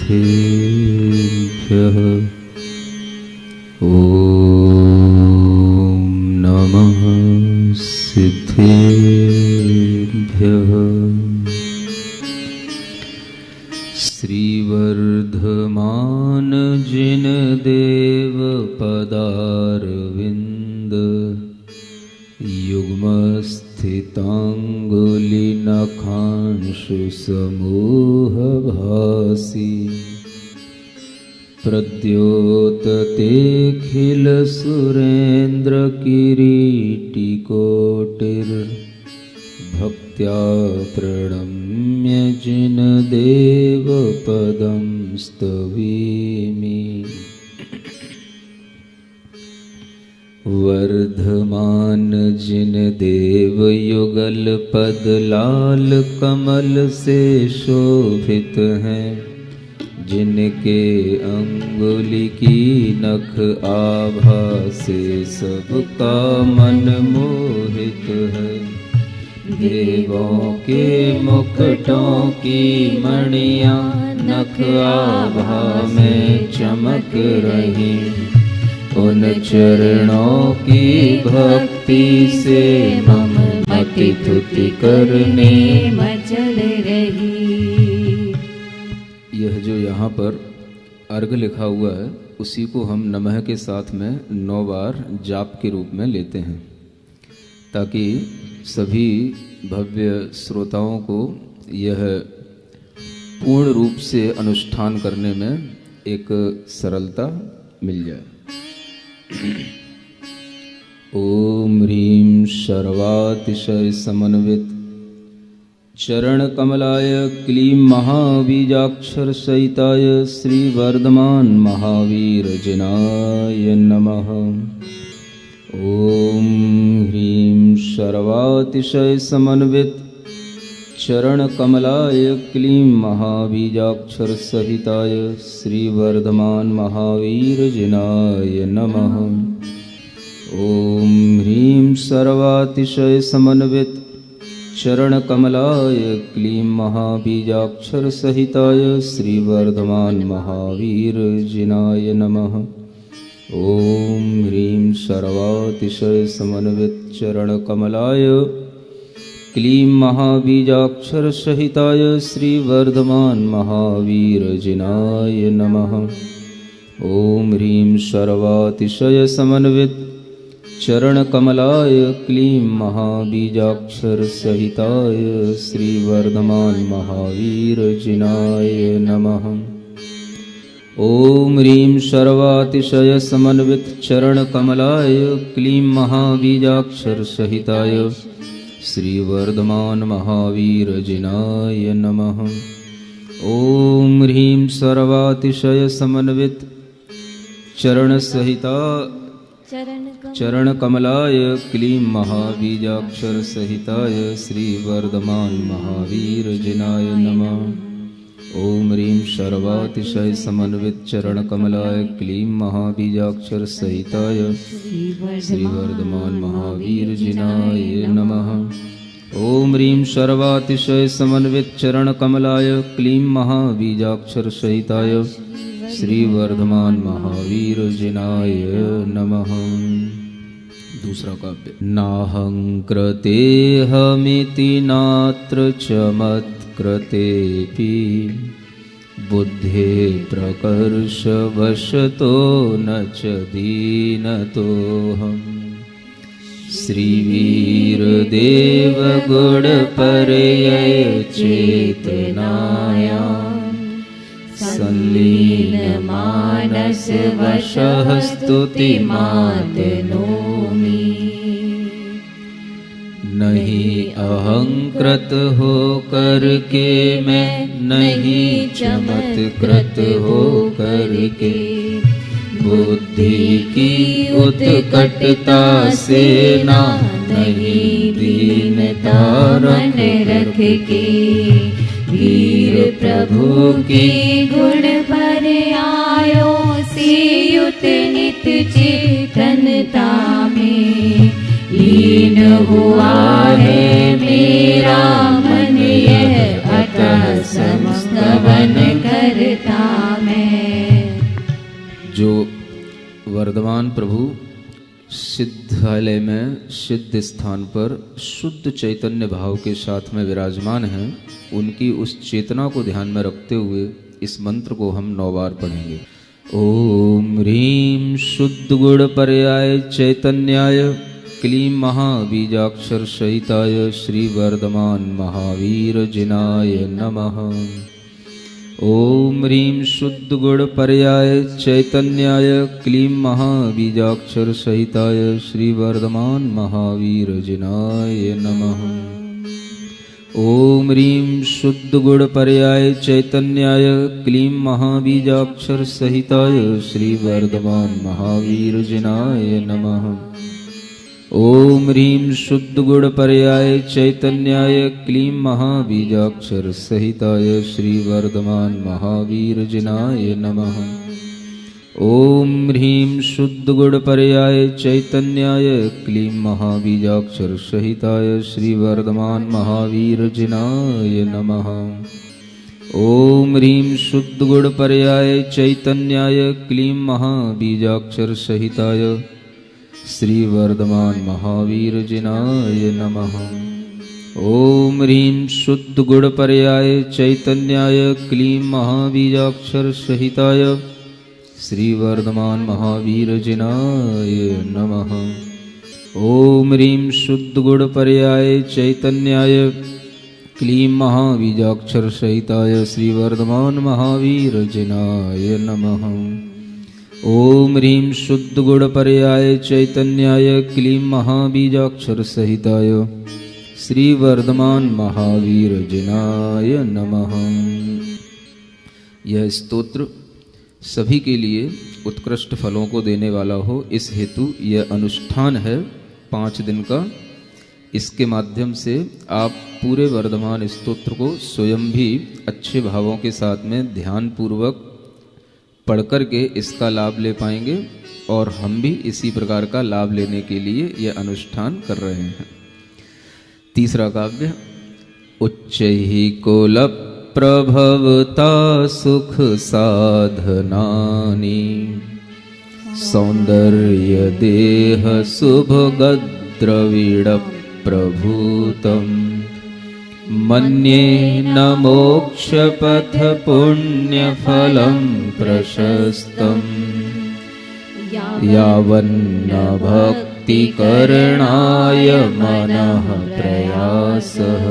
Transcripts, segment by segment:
सिद्धेभ्यः ॐ नमः सिद्धेभ्यः। श्रीवर्धमान जिन देव पदारविंद युग्मस्थितांगुलिनखांशु समूह भासी प्रद्योततेऽखिल सुरेन्द्र किरीटिकोटिर् भक्त्या प्रणम्य जिन देव पदं स्तवीमि। वर्धमान जिन देव युगल पद लाल कमल से शोभित हैं, जिनके अंगुली की नख आभा से सबका मन मोहित है। देवों के मुकुटों की मणियां नख आभा में चमक रही, उन चरणों की भक्ति से मम मति तुति करने मचल रही। यह जो यहाँ पर अर्घ लिखा हुआ है, उसी को हम नमः के साथ में 9 बार जाप के रूप में लेते हैं, ताकि सभी भव्य श्रोताओं को यह पूर्ण रूप से अनुष्ठान करने में एक सरलता मिल जाए। ओम ह्रीं सर्वातिशय समन्वित चरण कमलाय क्लीं महाबीजाक्षर सहिताय श्री वर्धमान महावीर जिनाय नमः। ओम ह्रीं सर्वातिशय समन्वित चरण कमलाय क्लीं महाबीजाक्षर सहिताय श्री वर्धमान महावीर जिनाय नमः। ओम ह्रीं सर्वातिशय समन्वित चरण कमलाय क्लीं महाबीजाक्षर सहिताय श्री वर्धमान महावीर जिनाय नमः। ओम ह्रीं सर्वातिशय समन्वित चरण कमलाय क्लीं महाबीजाक्षर सहिताय श्री वर्धमान महावीर जिनाय नमः। ओम ह्रीं सर्वातिशय समन्वित चरण कमलाय क्लीं महाबीजाक्षर सहिताय श्री वर्धमान महावीर जिनाय नमः। ओम ह्रीं सर्वातिशय समन्वित चरण कमलाय क्लीं महाबीजाक्षर सहिताय श्री वर्धमान महावीर जिनाय नमः। ओम ह्रीं सर्वातिशय समन्वित चरण कमलाय क्लीं महाबीजाक्षर सहिताय श्री वर्धमान महावीर जिनाय नमः। ओम ह्रीं सर्वातिशय समन्वित चरण कमलाय क्लीं महाबीजाक्षर सहिताय श्री वर्धमान महावीर जिनाय नमः। ओम ह्रीं सर्वातिशय समन्वित चरण कमलाय क्लीं महाबीजाक्षर सहिताय श्री वर्धमान महावीर जिनाय नमः। दूसरा काव्य। नाहं कृतेऽहमिति नात्र चमत्कृतेऽपि बुद्धे प्रकर्षवशतो न च दीनतोऽहम्। श्रीवीरदेव गुणपर्यय चेतनायां संलीनमानस वशः स्तुतिमातनोमि। नहीं अहंकृत हो करके मैं, नहीं चमत्कृत हो करके, बुद्धि की उत्कटता से ना, नहीं दीनता मन रख के। वीर प्रभु की गुण पर आयो, सियुत नित चेतनता में लीन हुआ है मेरा मन। यह अतः समस्त वन कर करता मैं। जो वर्धमान प्रभु सिद्धालय में सिद्ध स्थान पर शुद्ध चैतन्य भाव के साथ में विराजमान हैं, उनकी उस चेतना को ध्यान में रखते हुए इस मंत्र को हम 9 बार पढ़ेंगे। ओम ह्रीं शुद्ध गुण पर्याय चैतन्याय क्लीं महाबीजाक्षर सहिताय श्री वर्धमान महावीर जिनाय नमः। ओम ह्रीं शुद्ध गुण पर्याय चैतन्याय क्लीं महाबीजाक्षर सहिताय श्री वर्धमान महावीर जिनाय नमः। ओम ह्रीं शुद्ध गुण पर्याय चैतन्याय क्लीं महाबीजाक्षर सहिताय श्री वर्धमान महावीर जिनाय नमः। ओम ह्रीं शुद्ध गुण पर्याय चैतन्याय क्लीं महाबीजाक्षर सहिताय श्री वर्धमान महावीर जिनाय नमः। ओम ह्रीं शुद्ध गुण पर्याय चैतन्याय क्लीं महाबीजाक्षर सहिताय श्री वर्धमान महावीर जिनाय नमः। ओम ह्रीं शुद्ध गुण पर्याय चैतन्याय क्लीं महाबीजाक्षर सहिताय श्री वर्धमान महावीर जिनाय नमः। ओम ह्रीं शुद्ध गुण पर्याय चैतन्याय क्लीं महाबीजाक्षर सहिताय श्री वर्धमान महावीर जिनाय नमः। ओम ह्रीं शुद्ध गुण पर्याय चैतन्याय क्लीं महाबीजाक्षर सहिताय श्री वर्धमान महावीर जिनाय नमः। ओम ह्रीं शुद्ध गुण पर्याय चैतन्याय क्लीं महाबीजाक्षर सहिताय श्री वर्धमान महावीर जिनाय नमः। यह स्तोत्र सभी के लिए उत्कृष्ट फलों को देने वाला हो, इस हेतु यह अनुष्ठान है 5 दिन का। इसके माध्यम से आप पूरे वर्धमान स्तोत्र को स्वयं भी अच्छे भावों के साथ में ध्यान पूर्वक पढ़ कर के इसका लाभ ले पाएंगे, और हम भी इसी प्रकार का लाभ लेने के लिए यह अनुष्ठान कर रहे हैं। तीसरा काव्य। उच्चैः कुल प्रभवता सुख साधनानि सौंदर्य देह शुभ गद्रविड प्रभूतम् मन्ये न मोक्षपथ पुण्यफलं प्रशस्तम् यावन्न भक्तिकरणाय मनः प्रयासः।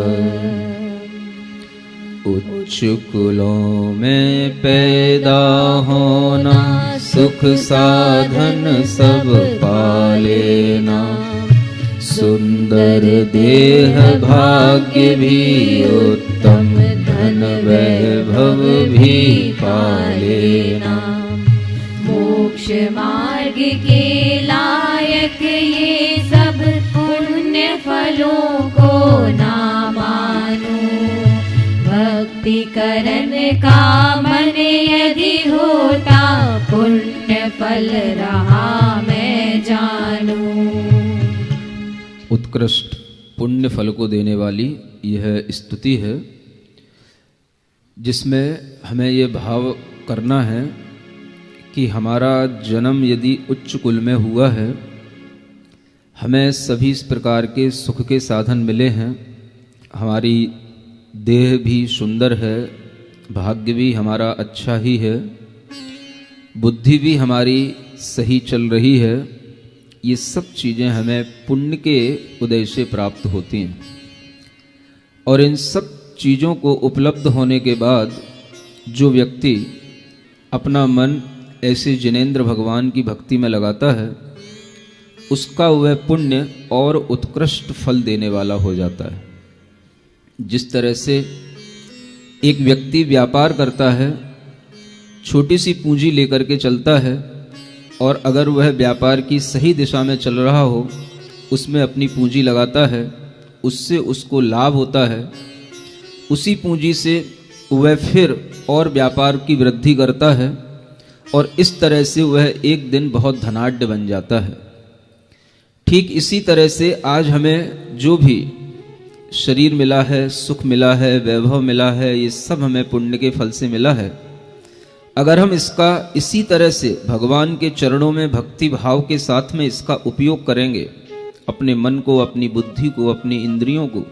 उच्च कुलों में पैदा होना सुख साधन सब पालेना, सुंदर देह भाग्य भी उत्तम धन वैभव भी पालेना। मोक्ष मार्ग के लायक ये सब पुण्य फलों को ना मानो। भक्ति करन का मन यदि होता पुण्य फल रहा मैं जानूं। उत्कृष्ट पुण्य फल को देने वाली यह स्तुति है, जिसमें हमें ये भाव करना है कि हमारा जन्म यदि उच्च कुल में हुआ है, हमें सभी इस प्रकार के सुख के साधन मिले हैं, हमारी देह भी सुंदर है, भाग्य भी हमारा अच्छा ही है, बुद्धि भी हमारी सही चल रही है, ये सब चीज़ें हमें पुण्य के उदय से प्राप्त होती हैं। और इन सब चीज़ों को उपलब्ध होने के बाद जो व्यक्ति अपना मन ऐसे जिनेंद्र भगवान की भक्ति में लगाता है, उसका वह पुण्य और उत्कृष्ट फल देने वाला हो जाता है। जिस तरह से एक व्यक्ति व्यापार करता है, छोटी सी पूंजी लेकर के चलता है, और अगर वह व्यापार की सही दिशा में चल रहा हो, उसमें अपनी पूंजी लगाता है, उससे उसको लाभ होता है, उसी पूंजी से वह फिर और व्यापार की वृद्धि करता है, और इस तरह से वह एक दिन बहुत धनाढ्य बन जाता है। ठीक इसी तरह से आज हमें जो भी शरीर मिला है, सुख मिला है, वैभव मिला है, ये सब हमें पुण्य के फल से मिला है। अगर हम इसका इसी तरह से भगवान के चरणों में भक्ति भाव के साथ में इसका उपयोग करेंगे, अपने मन को, अपनी बुद्धि को, अपनी इंद्रियों को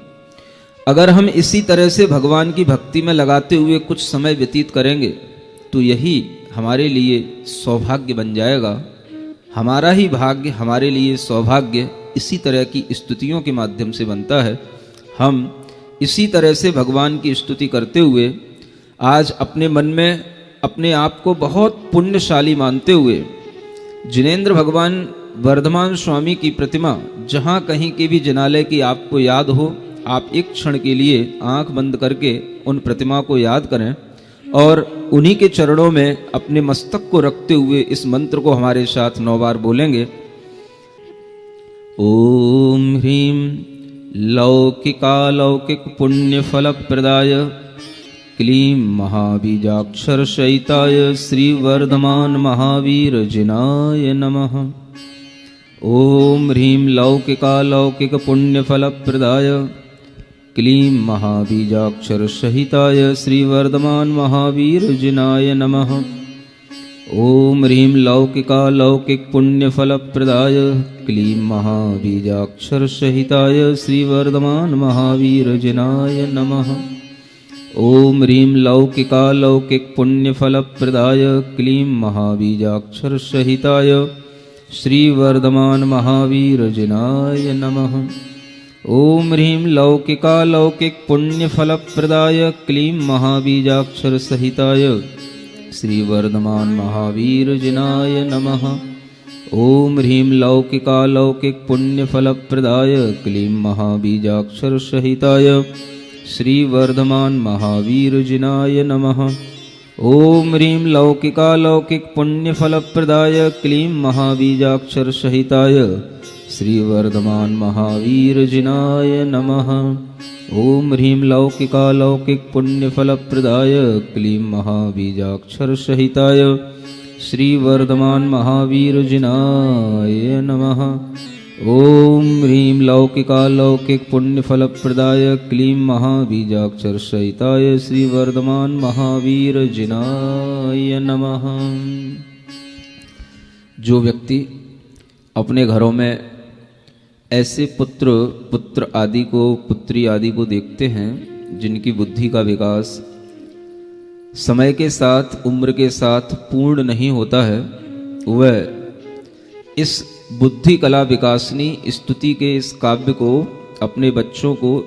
अगर हम इसी तरह से भगवान की भक्ति में लगाते हुए कुछ समय व्यतीत करेंगे, तो यही हमारे लिए सौभाग्य बन जाएगा। हमारा ही भाग्य, हमारे लिए सौभाग्य इसी तरह की स्तुतियों के माध्यम से बनता है। हम इसी तरह से भगवान की स्तुति करते हुए आज अपने मन में अपने आप को बहुत पुण्यशाली मानते हुए जिनेंद्र भगवान वर्धमान स्वामी की प्रतिमा जहाँ कहीं के भी जिनालय की आपको याद हो, आप एक क्षण के लिए आंख बंद करके उन प्रतिमा को याद करें और उन्हीं के चरणों में अपने मस्तक को रखते हुए इस मंत्र को हमारे साथ 9 बार बोलेंगे। ओम ह्रीं लौकिकालौकिक पुण्य फल प्रदाय क्लीं महाबीजाक्षर शयिताय श्री वर्धमान महावीर जिनाय नमः। ओम ह्रीं लौकिकालौकिक पुण्य फल प्रदाय क्लीं महाबीजाक्षर सहिताय श्री वर्धमान महावीर जिनाय नमः। ओम ह्रीं लौकिकालौकिक पुण्य फल प्रदाय क्लीं महाबीजाक्षर सहिताय श्री वर्धमान महावीर जिनाय नमः। ओम ह्रीं लौकिकालौकिक पुण्य फल प्रदाय क्लीं महाबीजाक्षर सहिताय श्री वर्धमान महावीर जिनाय नमः। ओम ह्रीं लौकिकालौकिक पुण्य फल प्रदाय क्लीं महाबीजाक्षर सहिताय श्री वर्धमान महावीर जिनाय नमः। ओम ह्रीं लौकिकालौकिक पुण्य फल प्रदाय क्लीं महाबीजाक्षर सहिताय श्री वर्धमान महावीर जिनाय नमः। ओम ह्रीं लौकिकालौकिक पुण्य फल प्रदाय क्लीं महाबीजाक्षर सहिताय श्री वर्धमान महावीर जिनाय नमः। ओम ह्रीं लौकिकालौकिक पुण्य फल प्रदाय क्लीं महाबीजाक्षर सहिताय श्री वर्धमान महावीर जिनाय नमः। ओम ह्रीं लौकिकालौकिक पुण्य फल प्रदाय क्लीं महाबीजाक्षर सहिताय श्री वर्धमान महावीर जिनाय नमः। जो व्यक्ति अपने घरों में ऐसे पुत्र आदि को, पुत्री आदि को देखते हैं जिनकी बुद्धि का विकास समय के साथ, उम्र के साथ पूर्ण नहीं होता है, वह इस बुद्धि कला विकासनी स्तुति के इस काव्य को अपने बच्चों को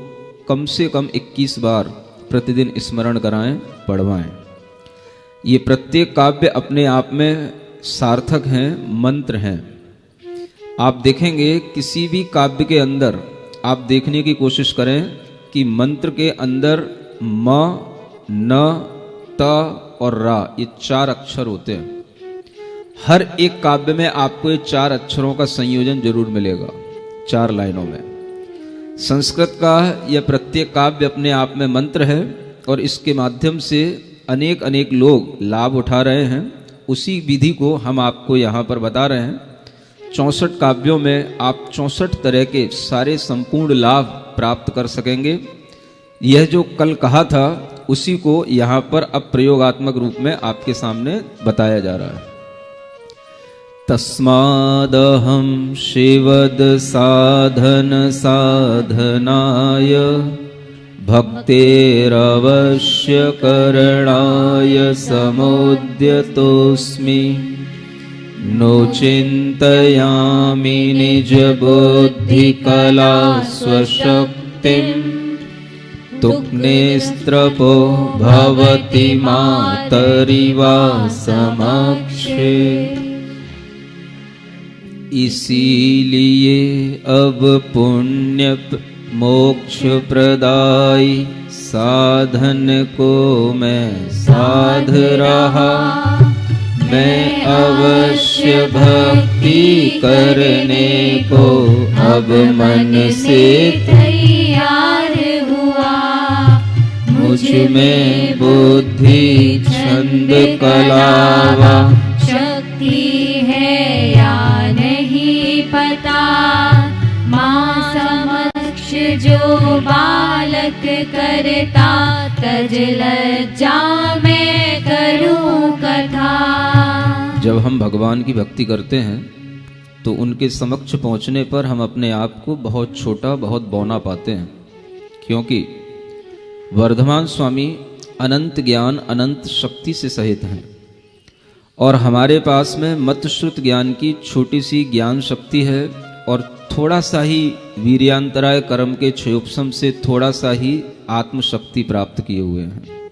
कम से कम 21 बार प्रतिदिन स्मरण कराएं, पढ़वाएं। ये प्रत्येक काव्य अपने आप में सार्थक हैं, मंत्र हैं। आप देखेंगे किसी भी काव्य के अंदर आप देखने की कोशिश करें कि मंत्र के अंदर म, न, त और रा, ये 4 अक्षर होते हैं। हर एक काव्य में आपको ये 4 अक्षरों का संयोजन जरूर मिलेगा 4 लाइनों में। संस्कृत का यह प्रत्येक काव्य अपने आप में मंत्र है और इसके माध्यम से अनेक लोग लाभ उठा रहे हैं। उसी विधि को हम आपको यहाँ पर बता रहे हैं। 64 काव्यों में आप 64 तरह के सारे संपूर्ण लाभ प्राप्त कर सकेंगे। यह जो कल कहा था उसी को यहाँ पर अब प्रयोगात्मक रूप में आपके सामने बताया जा रहा है। तस्मादहं शिवद साधन साधनाय भक्तेरवश्य करणाय समुद्यतोऽस्मि। नो चिन्तयामि निज बुद्धि कला स्वशक्तिं। तुक्नेस्त्रपो भवति मातरिवा समक्षे। इसीलिए अब पुण्य मोक्ष प्रदायी साधन को मैं साध रहा। मैं अवश्य भक्ति करने को अब मन से तैयार हुआ। मुझ में बुद्धि छंद कलावा शक्ति है या नहीं पता। माँ समक्ष जो बालक करता, तज लज्जा मैं करूं कथा। जब हम भगवान की भक्ति करते हैं तो उनके समक्ष पहुंचने पर हम अपने आप को बहुत छोटा, बहुत बौना पाते हैं, क्योंकि वर्धमान स्वामी अनंत ज्ञान, अनंत शक्ति से सहित हैं और हमारे पास में मतश्रुत ज्ञान की छोटी सी ज्ञान शक्ति है और थोड़ा सा ही वीर्यांतराय कर्म के क्षयोपशम से थोड़ा सा ही आत्मशक्ति प्राप्त किए हुए हैं।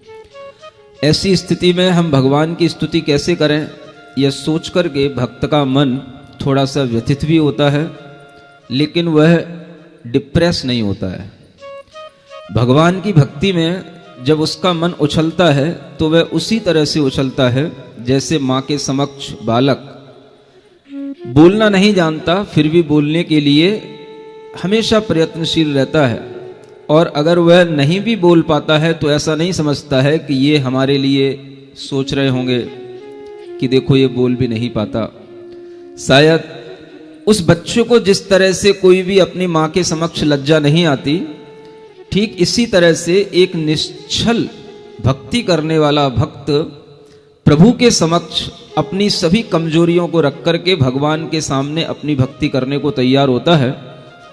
ऐसी स्थिति में हम भगवान की स्तुति कैसे करें, यह सोच करके भक्त का मन थोड़ा सा व्यथित भी होता है, लेकिन वह डिप्रेस नहीं होता है। भगवान की भक्ति में जब उसका मन उछलता है तो वह उसी तरह से उछलता है जैसे माँ के समक्ष बालक बोलना नहीं जानता फिर भी बोलने के लिए हमेशा प्रयत्नशील रहता है, और अगर वह नहीं भी बोल पाता है तो ऐसा नहीं समझता है कि ये हमारे लिए सोच रहे होंगे कि देखो ये बोल भी नहीं पाता। शायद उस बच्चे को जिस तरह से कोई भी अपनी माँ के समक्ष लज्जा नहीं आती, ठीक इसी तरह से एक निश्चल भक्ति करने वाला भक्त प्रभु के समक्ष अपनी सभी कमजोरियों को रख करके भगवान के सामने अपनी भक्ति करने को तैयार होता है,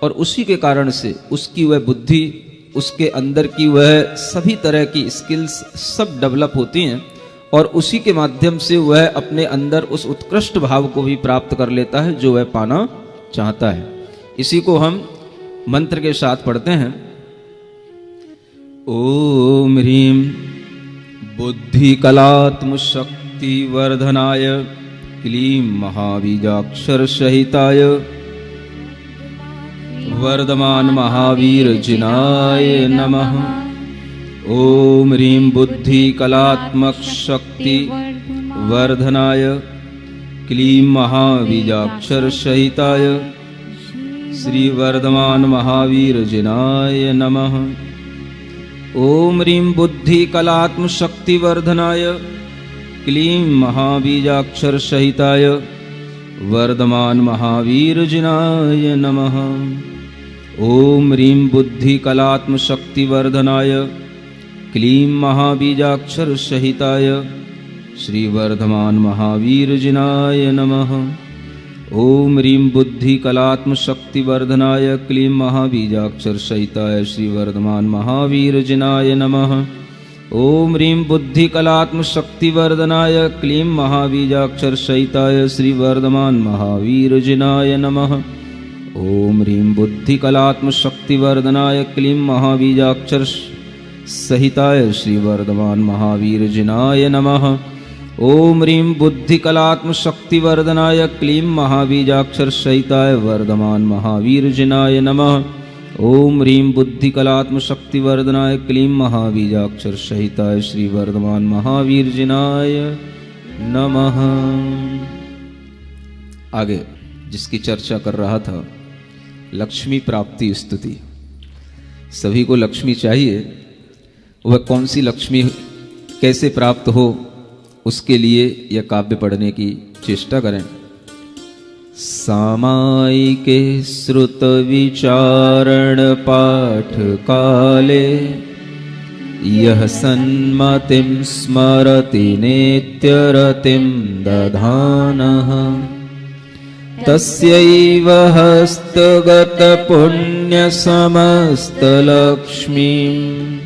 और उसी के कारण से उसकी वह बुद्धि, उसके अंदर की वह सभी तरह की स्किल्स सब डेवलप होती हैं, और उसी के माध्यम से वह अपने अंदर उस उत्कृष्ट भाव को भी प्राप्त कर लेता है जो वह पाना चाहता है। इसी को हम मंत्र के साथ पढ़ते हैं। ओम ह्रीं बुद्धि कलात्म शक्ति वर्धनाय क्लीं महाबीजाक्षर सहिताय वर्धमान महावीर जिनाय नमः। ओम ह्रीं बुद्धि कलात्मक शक्ति वर्धनाय क्लीं महाबीजाक्षर सहिताय श्री वर्धमान महावीर जिनाय नमः। ओम ह्रीं बुद्धि कलात्म शक्ति वर्धनाय क्लीं महाबीजाक्षर सहिताय वर्धमान महावीर जिनाय नमः। ओम ह्रीं बुद्धि कलात्म शक्ति वर्धनाय क्लीं महाबीजाक्षर सहिताय श्री वर्धमान महावीर जिनाय नमः। ओम ह्रीं बुद्धि कलात्म शक्ति वर्धनाय क्लीं महाबीजाक्षर सहिताय श्री वर्धमान महावीर जिनाय नमः। ओम ह्रीं बुद्धि कलात्म शक्ति वर्धनाय क्लीं महाबीजाक्षर सहिताय श्री वर्धमान महावीर जिनाय नमः। ओम ह्रीं बुद्धि कलात्म शक्ति वर्धनाय क्लीं महाबीजाक्षर सहिताय श्री वर्धमान महावीर जिनाय नमः। ओम ह्रीं बुद्धि कलात्म शक्ति वर्धनाय क्लीं महाबीजाक्षर सहिताय वर्धमान महावीर जिनाय नमः। ओम ह्रीं बुद्धि कलात्म शक्ति वर्धनाय क्लीं महाबीजाक्षर सहिताय श्री वर्धमान महावीर जिनाय नमः। आगे जिसकी चर्चा कर रहा था, लक्ष्मी प्राप्ति स्तुति। सभी को लक्ष्मी चाहिए, वह कौन सी लक्ष्मी कैसे प्राप्त हो, उसके लिए यह काव्य पढ़ने की चेष्टा करें। सामायिके श्रुत विचारण पाठ काले यह सन्मतिं स्मरति नित्यरतिं दधानः तस्यैव हस्तगत पुण्य समस्त लक्ष्मीं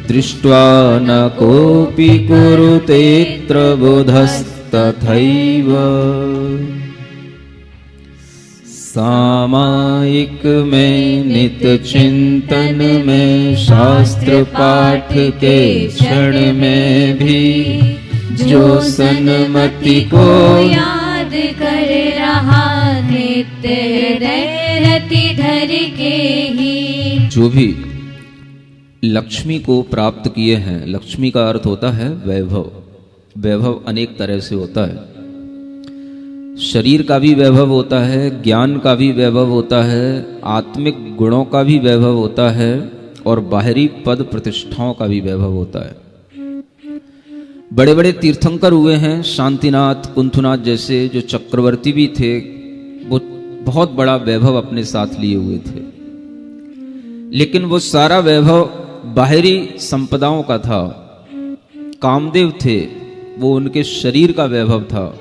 दृष्ट्वा न कोऽपि कुरुतेऽत्र बुधस्तथैव। सामायिक में नित चिंतन में शास्त्र पाठ के क्षण में भी जो सन्मति को याद कर रहा नित्य हृदय रति धर के ही। जो भी लक्ष्मी को प्राप्त किए हैं, लक्ष्मी का अर्थ होता है वैभव। वैभव अनेक तरह से होता है, शरीर का भी वैभव होता है, ज्ञान का भी वैभव होता है, आत्मिक गुणों का भी वैभव होता है और बाहरी पद प्रतिष्ठाओं का भी वैभव होता है। बड़े बड़े तीर्थंकर हुए हैं, शांतिनाथ, कुंथुनाथ जैसे जो चक्रवर्ती भी थे, वो बहुत बड़ा वैभव अपने साथ लिए हुए थे। लेकिन वो सारा वैभव बाहरी संपदाओं का था। कामदेव थे, वो उनके शरीर का वैभव था,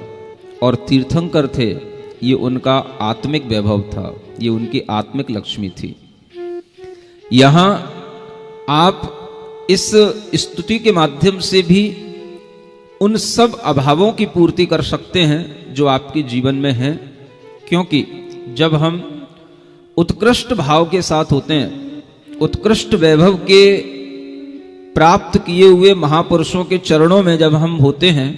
और तीर्थंकर थे, ये उनका आत्मिक वैभव था, ये उनकी आत्मिक लक्ष्मी थी। यहां आप इस स्तुति के माध्यम से भी उन सब अभावों की पूर्ति कर सकते हैं जो आपके जीवन में हैं, क्योंकि जब हम उत्कृष्ट भाव के साथ होते हैं, उत्कृष्ट वैभव के प्राप्त किए हुए महापुरुषों के चरणों में जब हम होते हैं,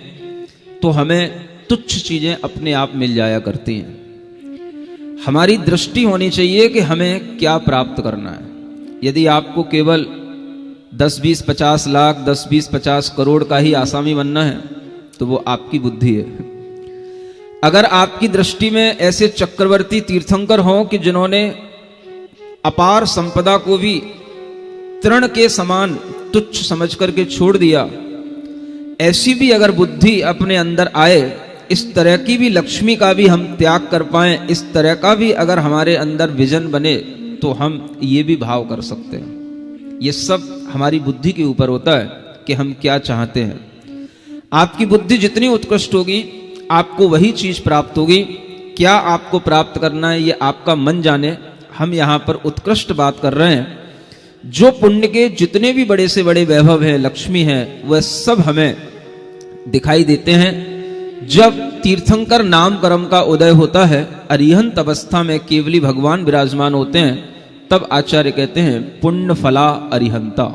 तो हमें तुच्छ चीजें अपने आप मिल जाया करती हैं। हमारी दृष्टि होनी चाहिए कि हमें क्या प्राप्त करना है। यदि आपको केवल 10, 20, 50 लाख, 10, 20, 50 करोड़ का ही आसामी बनना है, तो वो आपकी बुद्धि है। अगर आपकी दृष्टि में ऐसे चक्रवर्ती तीर्थंकर हों कि जिन्होंने अपार संपदा को भी तृण के समान तुच्छ समझ करके छोड़ दिया, ऐसी भी अगर बुद्धि अपने अंदर आए, इस तरह की भी लक्ष्मी का भी हम त्याग कर पाएं, इस तरह का भी अगर हमारे अंदर विजन बने, तो हम ये भी भाव कर सकते हैं। ये सब हमारी बुद्धि के ऊपर होता है कि हम क्या चाहते हैं। आपकी बुद्धि जितनी उत्कृष्ट होगी, आपको वही चीज प्राप्त होगी। क्या आपको प्राप्त करना है, ये आपका मन जाने। हम यहां पर उत्कृष्ट बात कर रहे हैं। जो पुण्य के जितने भी बड़े से बड़े वैभव हैं, लक्ष्मी हैं, वह सब हमें दिखाई देते हैं जब तीर्थंकर नाम कर्म का उदय होता है। अरिहंत अवस्था में केवली भगवान विराजमान होते हैं, तब आचार्य कहते हैं पुण्य फला अरिहंता।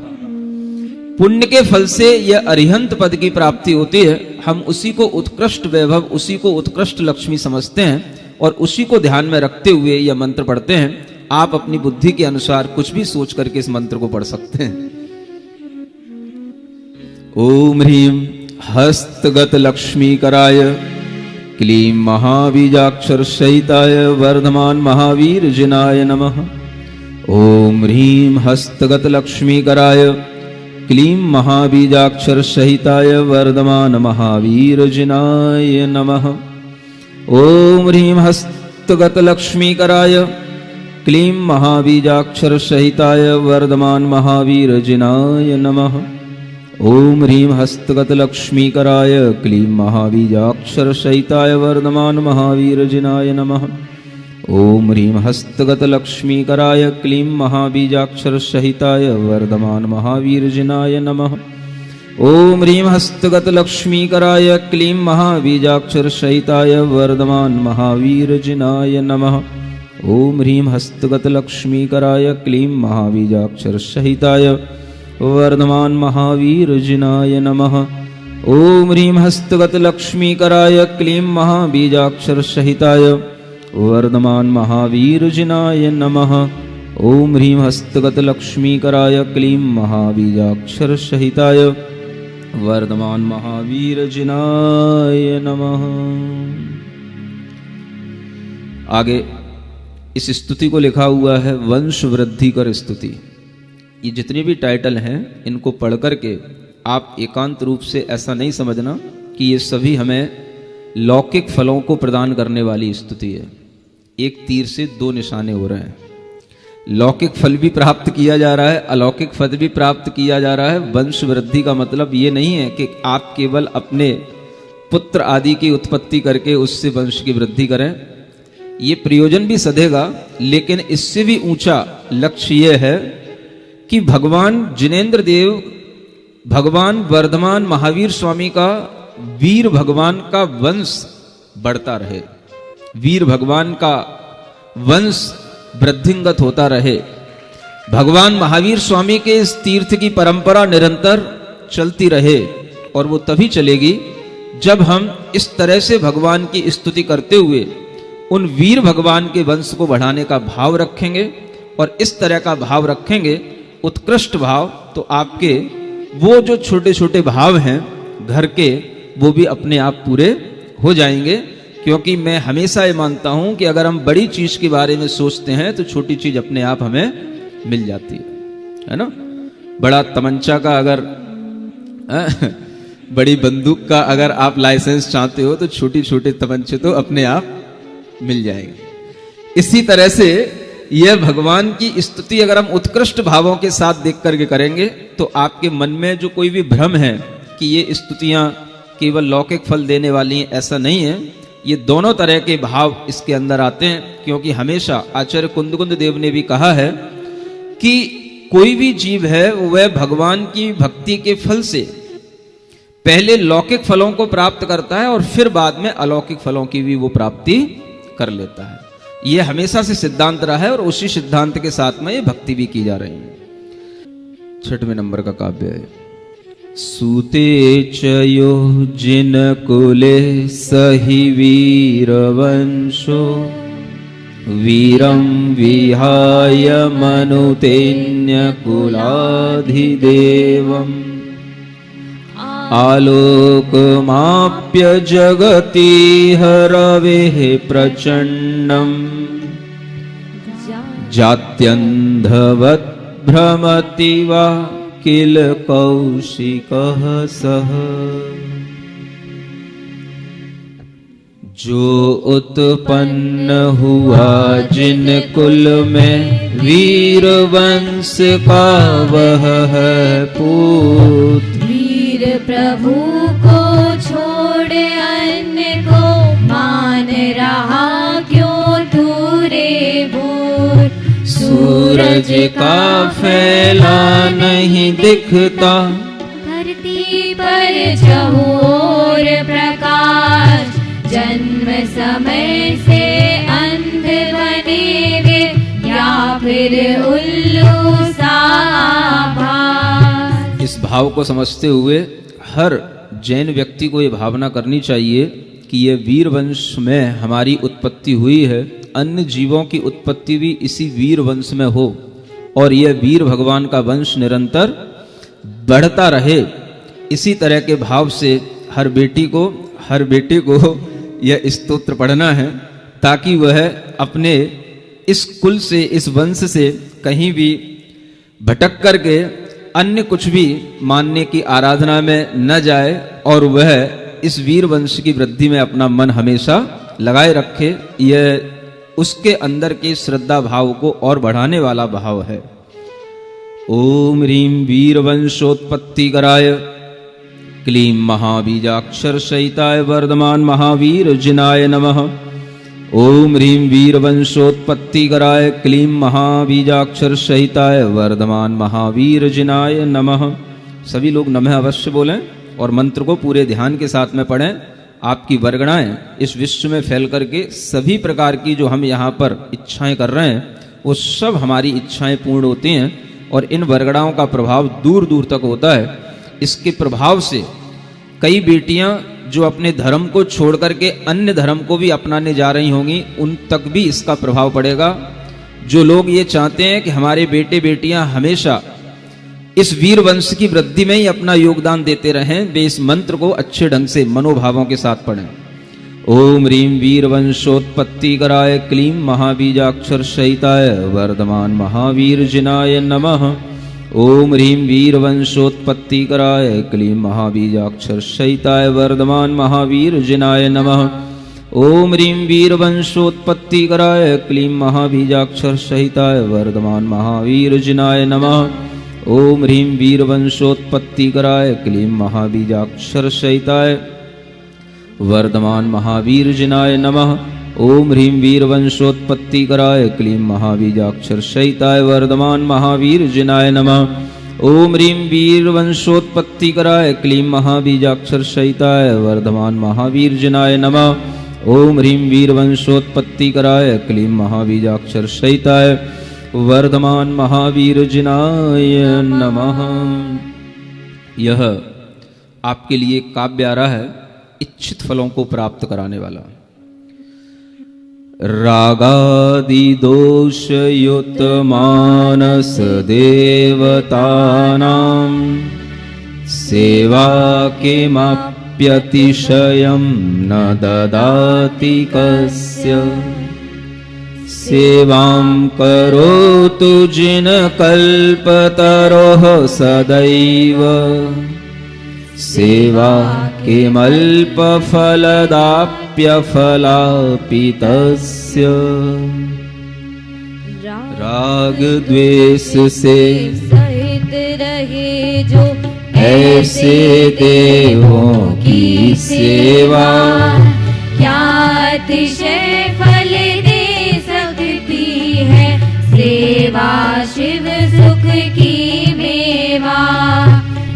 पुण्य के फल से यह अरिहंत पद की प्राप्ति होती है। हम उसी को उत्कृष्ट वैभव, उसी को उत्कृष्ट लक्ष्मी समझते हैं, और उसी को ध्यान में रखते हुए यह मंत्र पढ़ते हैं। आप अपनी बुद्धि के अनुसार कुछ भी सोच करके इस मंत्र को पढ़ सकते हैं। ओम ह्रीम हस्तगत लक्ष्मीकराय क्लीं महाबीजाक्षर सहिताय वर्धमान महावीर जिनाय नमः। ओम ह्रीं हस्तगत लक्ष्मीकराय क्लीं महाबीजाक्षर सहिताय वर्धमान महावीर जिनाय नमः। ओम ह्रीं हस्तगत लक्ष्मीकराय क्लीं महाबीजाक्षर सहिताय वर्धमान महावीर जिनाय नमः। ओम ह्रीं हस्तगत लक्ष्मीकराय क्लीं महाबीजाक्षर सहिताय वर्धमान महावीर जिनाय नमः। ओम ह्रीं हस्तगत लक्ष्मीकराय क्लीं महाबीजाक्षर सहिताय वर्धमान महावीर जिनाय नमः। ओम ह्रीं हस्तगत लक्ष्मीकराय क्लीं महाबीजाक्षर सहिताय वर्धमान महावीर जिनाय नमः। ओम ह्रीं हस्तगत लक्ष्मीकराय क्लीं महाबीजाक्षर सहिताय वर्धमान महावीर जिनाय नमः। ओम ह्रीं हस्तगत लक्ष्मीकराय क्लीं महाबीजाक्षर सहिताय वर्धमान महावीर जिनाय नमः। ओम ह्रीं हस्तगत लक्ष्मीकराय क्लीं महाबीजाक्षर सहिताय वर्धमान महावीर जिनाय नमः। आगे इस स्तुति को लिखा हुआ है वंश वृद्धि कर स्तुति। ये जितने भी टाइटल हैं, इनको पढ़ करके आप एकांत रूप से ऐसा नहीं समझना कि ये सभी हमें लौकिक फलों को प्रदान करने वाली स्तुति है। एक तीर से दो निशाने हो रहे हैं। लौकिक फल भी प्राप्त किया जा रहा है, अलौकिक फल भी प्राप्त किया जा रहा है। वंश वृद्धि का मतलब ये नहीं है कि आप केवल अपने पुत्र आदि की उत्पत्ति करके उससे वंश की वृद्धि करें। ये प्रयोजन भी सधेगा, लेकिन इससे भी ऊंचा लक्ष्य यह है कि भगवान जिनेंद्र देव, भगवान वर्धमान महावीर स्वामी का, वीर भगवान का वंश बढ़ता रहे, वीर भगवान का वंश वृद्धिंगत होता रहे। भगवान महावीर स्वामी के इस तीर्थ की परंपरा निरंतर चलती रहे, और वो तभी चलेगी जब हम इस तरह से भगवान की स्तुति करते हुए उन वीर भगवान के वंश को बढ़ाने का भाव रखेंगे। और इस तरह का भाव रखेंगे, उत्कृष्ट भाव, तो आपके वो जो छोटे छोटे भाव हैं घर के, वो भी अपने आप पूरे हो जाएंगे। क्योंकि मैं हमेशा ये मानता हूं कि अगर हम बड़ी चीज के बारे में सोचते हैं तो छोटी चीज अपने आप हमें मिल जाती है ना। बड़ा तमंचा का अगर बड़ी बंदूक का अगर आप लाइसेंस चाहते हो, तो छोटी छोटे तमंचे तो अपने आप मिल जाएंगे। इसी तरह से यह भगवान की स्तुति अगर हम उत्कृष्ट भावों के साथ देख करके करेंगे तो आपके मन में जो कोई भी भ्रम है कि ये स्तुतियां केवल लौकिक फल देने वाली हैं, ऐसा नहीं है। ये दोनों तरह के भाव इसके अंदर आते हैं, क्योंकि हमेशा आचार्य कुंदकुंद देव ने भी कहा है कि कोई भी जीव है वह भगवान की भक्ति के फल से पहले लौकिक फलों को प्राप्त करता है और फिर बाद में अलौकिक फलों की भी वो प्राप्ति कर लेता है। ये हमेशा से सिद्धांत रहा है और उसी सिद्धांत के साथ में ये भक्ति भी की जा रही है। 6वें नंबर का काव्य है। सूते चयो जिन कुले सही वीर वंशो वीरं विहाय मनुतेन्य कुलाधिदेवम् आलोकमाप्य जगति हरवेः प्रचण्डम् जात्यन्धवत् भ्रमति वा किल कौशिकः सः। जो उत्पन्न हुआ जिन कुल में वीर वंश का वह है पूत। वीर प्रभु को छोड़ अन्य को मान रहा क्यों तू रे भूत। सूरज का फैला नहीं दिखता धरती पर चहुओर प्रकाश। जन्म समय से अंध बने वे या फिर उल्लू सा भास। इस भाव को समझते हुए हर जैन व्यक्ति को ये भावना करनी चाहिए कि ये वीर वंश में हमारी उत्पत्ति हुई है, अन्य जीवों की उत्पत्ति भी इसी वीर वंश में हो और यह वीर भगवान का वंश निरंतर बढ़ता रहे। इसी तरह के भाव से हर बेटे को यह स्तोत्र पढ़ना है, ताकि वह अपने इस कुल से, इस वंश से कहीं भी भटक करके अन्य कुछ भी मानने की आराधना में न जाए और वह इस वीर वंश की वृद्धि में अपना मन हमेशा लगाए रखे। यह उसके अंदर के श्रद्धा भाव को और बढ़ाने वाला भाव है। ओम ह्रीं वीर वंशोत्पत्ति कराय क्लीं महाबीजाक्षर सहिताय वर्धमान महावीर जिनाय नमः। ओम ह्रीं वीर वंशोत्पत्ति कराय क्लीं महाबीजाक्षर सहिताय वर्धमान महावीर जिनाय नमः। सभी लोग नमः अवश्य बोलें और मंत्र को पूरे ध्यान के साथ में पढ़ें। आपकी वर्गणाएं इस विश्व में फैल करके सभी प्रकार की जो हम यहाँ पर इच्छाएं कर रहे हैं वो सब हमारी इच्छाएं पूर्ण होती हैं और इन वर्गणाओं का प्रभाव दूर दूर तक होता है। इसके प्रभाव से कई बेटियां जो अपने धर्म को छोड़ करके अन्य धर्म को भी अपनाने जा रही होंगी, उन तक भी इसका प्रभाव पड़ेगा। जो लोग ये चाहते हैं कि हमारे बेटे बेटियां हमेशा इस वीर वंश की वृद्धि में ही अपना योगदान देते रहें, वे इस मंत्र को अच्छे ढंग से मनोभावों के साथ पढ़ें। ओम ह्रीं वीर वंशोत्पत्ति कराय क्लीं महाबीजाक्षर सहिताय वर्धमान महावीर जिनाय नमः। ओम ह्रीं वीर वंशोत्पत्ति कराय क्लीं महाबीजाक्षर सहिताय वर्धमान महावीर जिनाय नमः। ओम ह्रीं वीर वंशोत्पत्ति कराय क्लीं महाबीजाक्षर सहिताय वर्धमान महावीर जिनाय नमः। ओम ह्रीं वीर वंशोत्पत्ति कराय क्लीं महाबीजाक्षर सहिताय वर्धमान महावीर जिनाय नमः। ओम ह्रीं वीर वंशोत्पत्ति कराय क्लीं महाबीजाक्षर सहिताय वर्धमान महावीर जिनाय नमः। ओम ह्रीं वीर वंशोत्पत्ति कराय क्लीं महाबीजाक्षर सहिताय वर्धमान महावीर जिनाय नमः। ओम ह्रीं वीर वंशोत्पत्ति कराय क्लीं महाबीजाक्षर सहिताय वर्धमान महावीर जिनाय नमः। यह आपके लिए काव्य आ रहा है इच्छित फलों को प्राप्त कराने वाला। रागादि दोष युत मानस देवतानां सेवा किमप्यतिशयं न ददाति कस्य। सेवां करोतु जिन कल्पतरोः सदैव सेवा किमल्पफलदाप्यफलापि तस्य। राग द्वेष से सहित रहे जो ऐसे देवों की सेवा, क्या अतिशय फल दे सकती है सेवा शिव सुख की मेवा।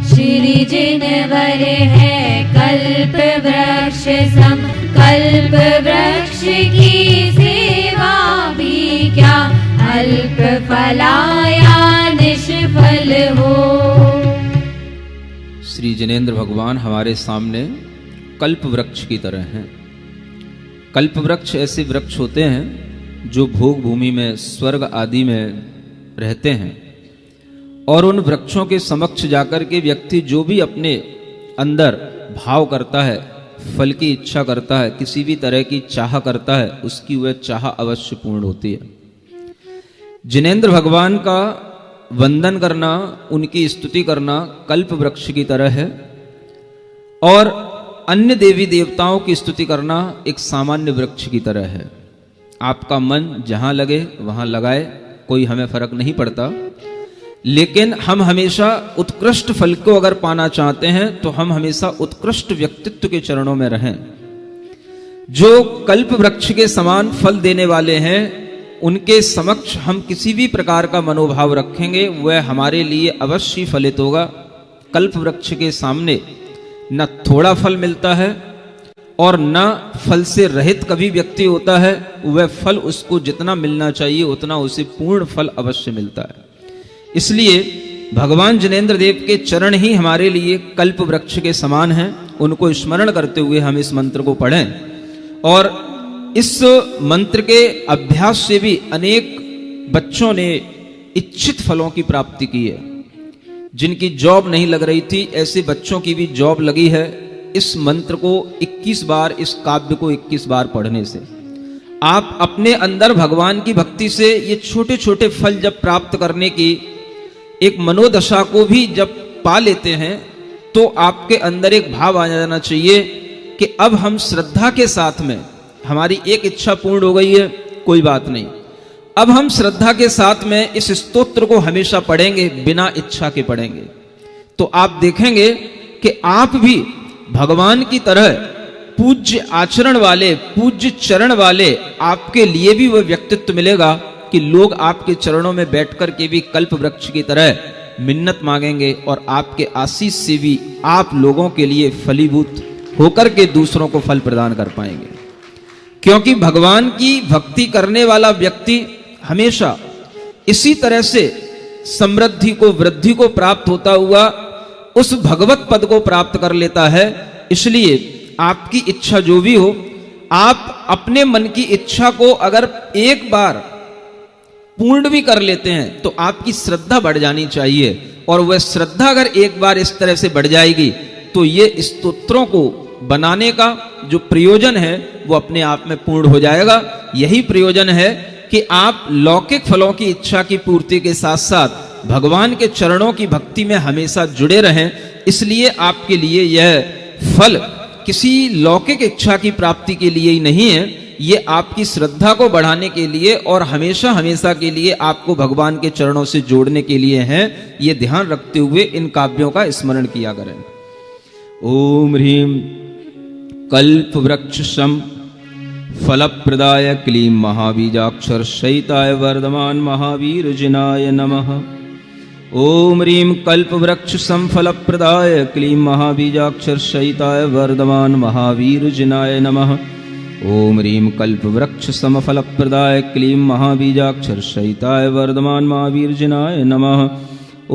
श्री जिनवर है कल्प वृक्ष सम, कल्प वृक्ष की सेवा भी क्या अल्प फलाया निष्फल हो। श्री जिनेंद्र भगवान हमारे सामने कल्प वृक्ष की तरह हैं। कल्प वृक्ष ऐसे वृक्ष होते हैं जो भोग भूमि में, स्वर्ग आदि में रहते हैं, और उन वृक्षों के समक्ष जाकर के व्यक्ति जो भी अपने अंदर भाव करता है, फल की इच्छा करता है, किसी भी तरह की चाह करता है, उसकी वह चाह अवश्य पूर्ण होती है। जिनेंद्र भगवान का वंदन करना, उनकी स्तुति करना कल्प वृक्ष की तरह है, और अन्य देवी देवताओं की स्तुति करना एक सामान्य वृक्ष की तरह है। आपका मन जहां लगे वहां लगाए, कोई हमें फर्क नहीं पड़ता, लेकिन हम हमेशा उत्कृष्ट फल को अगर पाना चाहते हैं तो हम हमेशा उत्कृष्ट व्यक्तित्व के चरणों में रहें। जो कल्प वृक्ष के समान फल देने वाले हैं, उनके समक्ष हम किसी भी प्रकार का मनोभाव रखेंगे, वह हमारे लिए अवश्य फलित होगा। कल्प वृक्ष के सामने न थोड़ा फल मिलता है और न फल से रहित कभी व्यक्ति होता है, वह फल उसको जितना मिलना चाहिए उतना उसे पूर्ण फल अवश्य मिलता है। इसलिए भगवान जिनेंद्र देव के चरण ही हमारे लिए कल्प वृक्ष के समान हैं। उनको स्मरण करते हुए हम इस मंत्र को पढ़ें, और इस मंत्र के अभ्यास से भी अनेक बच्चों ने इच्छित फलों की प्राप्ति की है। जिनकी जॉब नहीं लग रही थी, ऐसे बच्चों की भी जॉब लगी है इस मंत्र को 21 बार, इस काव्य को 21 बार पढ़ने से। आप अपने अंदर भगवान की भक्ति से ये छोटे छोटे फल जब प्राप्त करने की एक मनोदशा को भी जब पा लेते हैं, तो आपके अंदर एक भाव आ जाना चाहिए कि अब हम श्रद्धा के साथ में, हमारी एक इच्छा पूर्ण हो गई है, कोई बात नहीं, अब हम श्रद्धा के साथ में इस स्तोत्र को हमेशा पढ़ेंगे, बिना इच्छा के पढ़ेंगे। तो आप देखेंगे कि आप भी भगवान की तरह पूज्य आचरण वाले, पूज्य चरण वाले, आपके लिए भी वह व्यक्तित्व मिलेगा कि लोग आपके चरणों में बैठकर के भी कल्प वृक्ष की तरह मिन्नत मांगेंगे, और आपके आशीष से भी आप लोगों के लिए फलीभूत होकर के दूसरों को फल प्रदान कर पाएंगे। क्योंकि भगवान की भक्ति करने वाला व्यक्ति हमेशा इसी तरह से समृद्धि को, वृद्धि को प्राप्त होता हुआ उस भगवत पद को प्राप्त कर लेता है। इसलिए आपकी इच्छा जो भी हो, आप अपने मन की इच्छा को अगर एक बार पूर्ण भी कर लेते हैं तो आपकी श्रद्धा बढ़ जानी चाहिए, और वह श्रद्धा अगर एक बार इस तरह से बढ़ जाएगी तो ये स्तोत्रों को बनाने का जो प्रयोजन है वो अपने आप में पूर्ण हो जाएगा। यही प्रयोजन है कि आप लौकिक फलों की इच्छा की पूर्ति के साथ साथ भगवान के चरणों की भक्ति में हमेशा जुड़े रहें। इसलिए आपके लिए यह फल किसी लौकिक इच्छा की प्राप्ति के लिए ही नहीं है, ये आपकी श्रद्धा को बढ़ाने के लिए और हमेशा हमेशा के लिए आपको भगवान के चरणों से जोड़ने के लिए हैं। ये ध्यान रखते हुए इन काव्यों का स्मरण किया करें। ओम ह्रीं कल्प वृक्षम फलप्रदाय क्लीं महाबीजाक्षर शयिताय वर्धमान महावीर जिनाय नमः। ओम ह्रीं कल्प वृक्षम फलप्रदाय क्लीं महाबीजाक्षर शयिताय वर्धमान महावीर जिनाय नमः। ओम ह्रीं कल्प वृक्षम फलप्रदाय क्लीं महाबीजाक्षर शयिताय वर्धमान महावीर जिनाय नमः।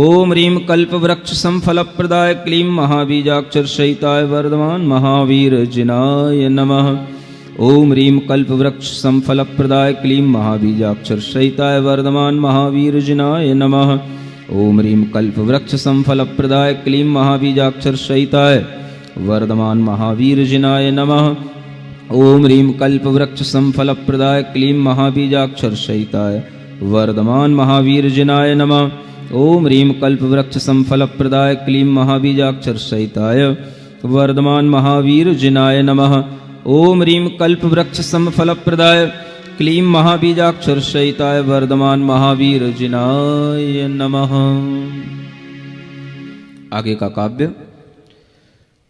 ओम ह्रीं कल्प वृक्षम फलप्रदाय क्लीं महाबीजाक्षर शयिताय वर्धमान महावीर जिनाय नमः। ओम ह्रीं कल्प वृक्षम फलप्रदाय क्लीं महाबीजाक्षर शयिताय वर्धमान महावीर जिनाय नमः। ओम ह्रीं कल्प वृक्षम फलप्रदाय क्लीं महाबीजाक्षर शयिताय वर्धमान महावीर जिनाय नमः। ओम ह्रीं कल्प वृक्षम फलप्रदाय क्लीं महाबीजाक्षर शयिताय वर्धमान महावीर जिनाय नमः। ओम ह्रीं कल्प वृक्षम फलप्रदाय क्लीं महाबीजाक्षर शयिताय वर्धमान महावीर जिनाय नमः। ओम ह्रीं कल्प वृक्षम फलप्रदाय क्लीं महाबीजाक्षरसहिताय वर्धमान महावीर जिनाय नमः। आगे का काव्य।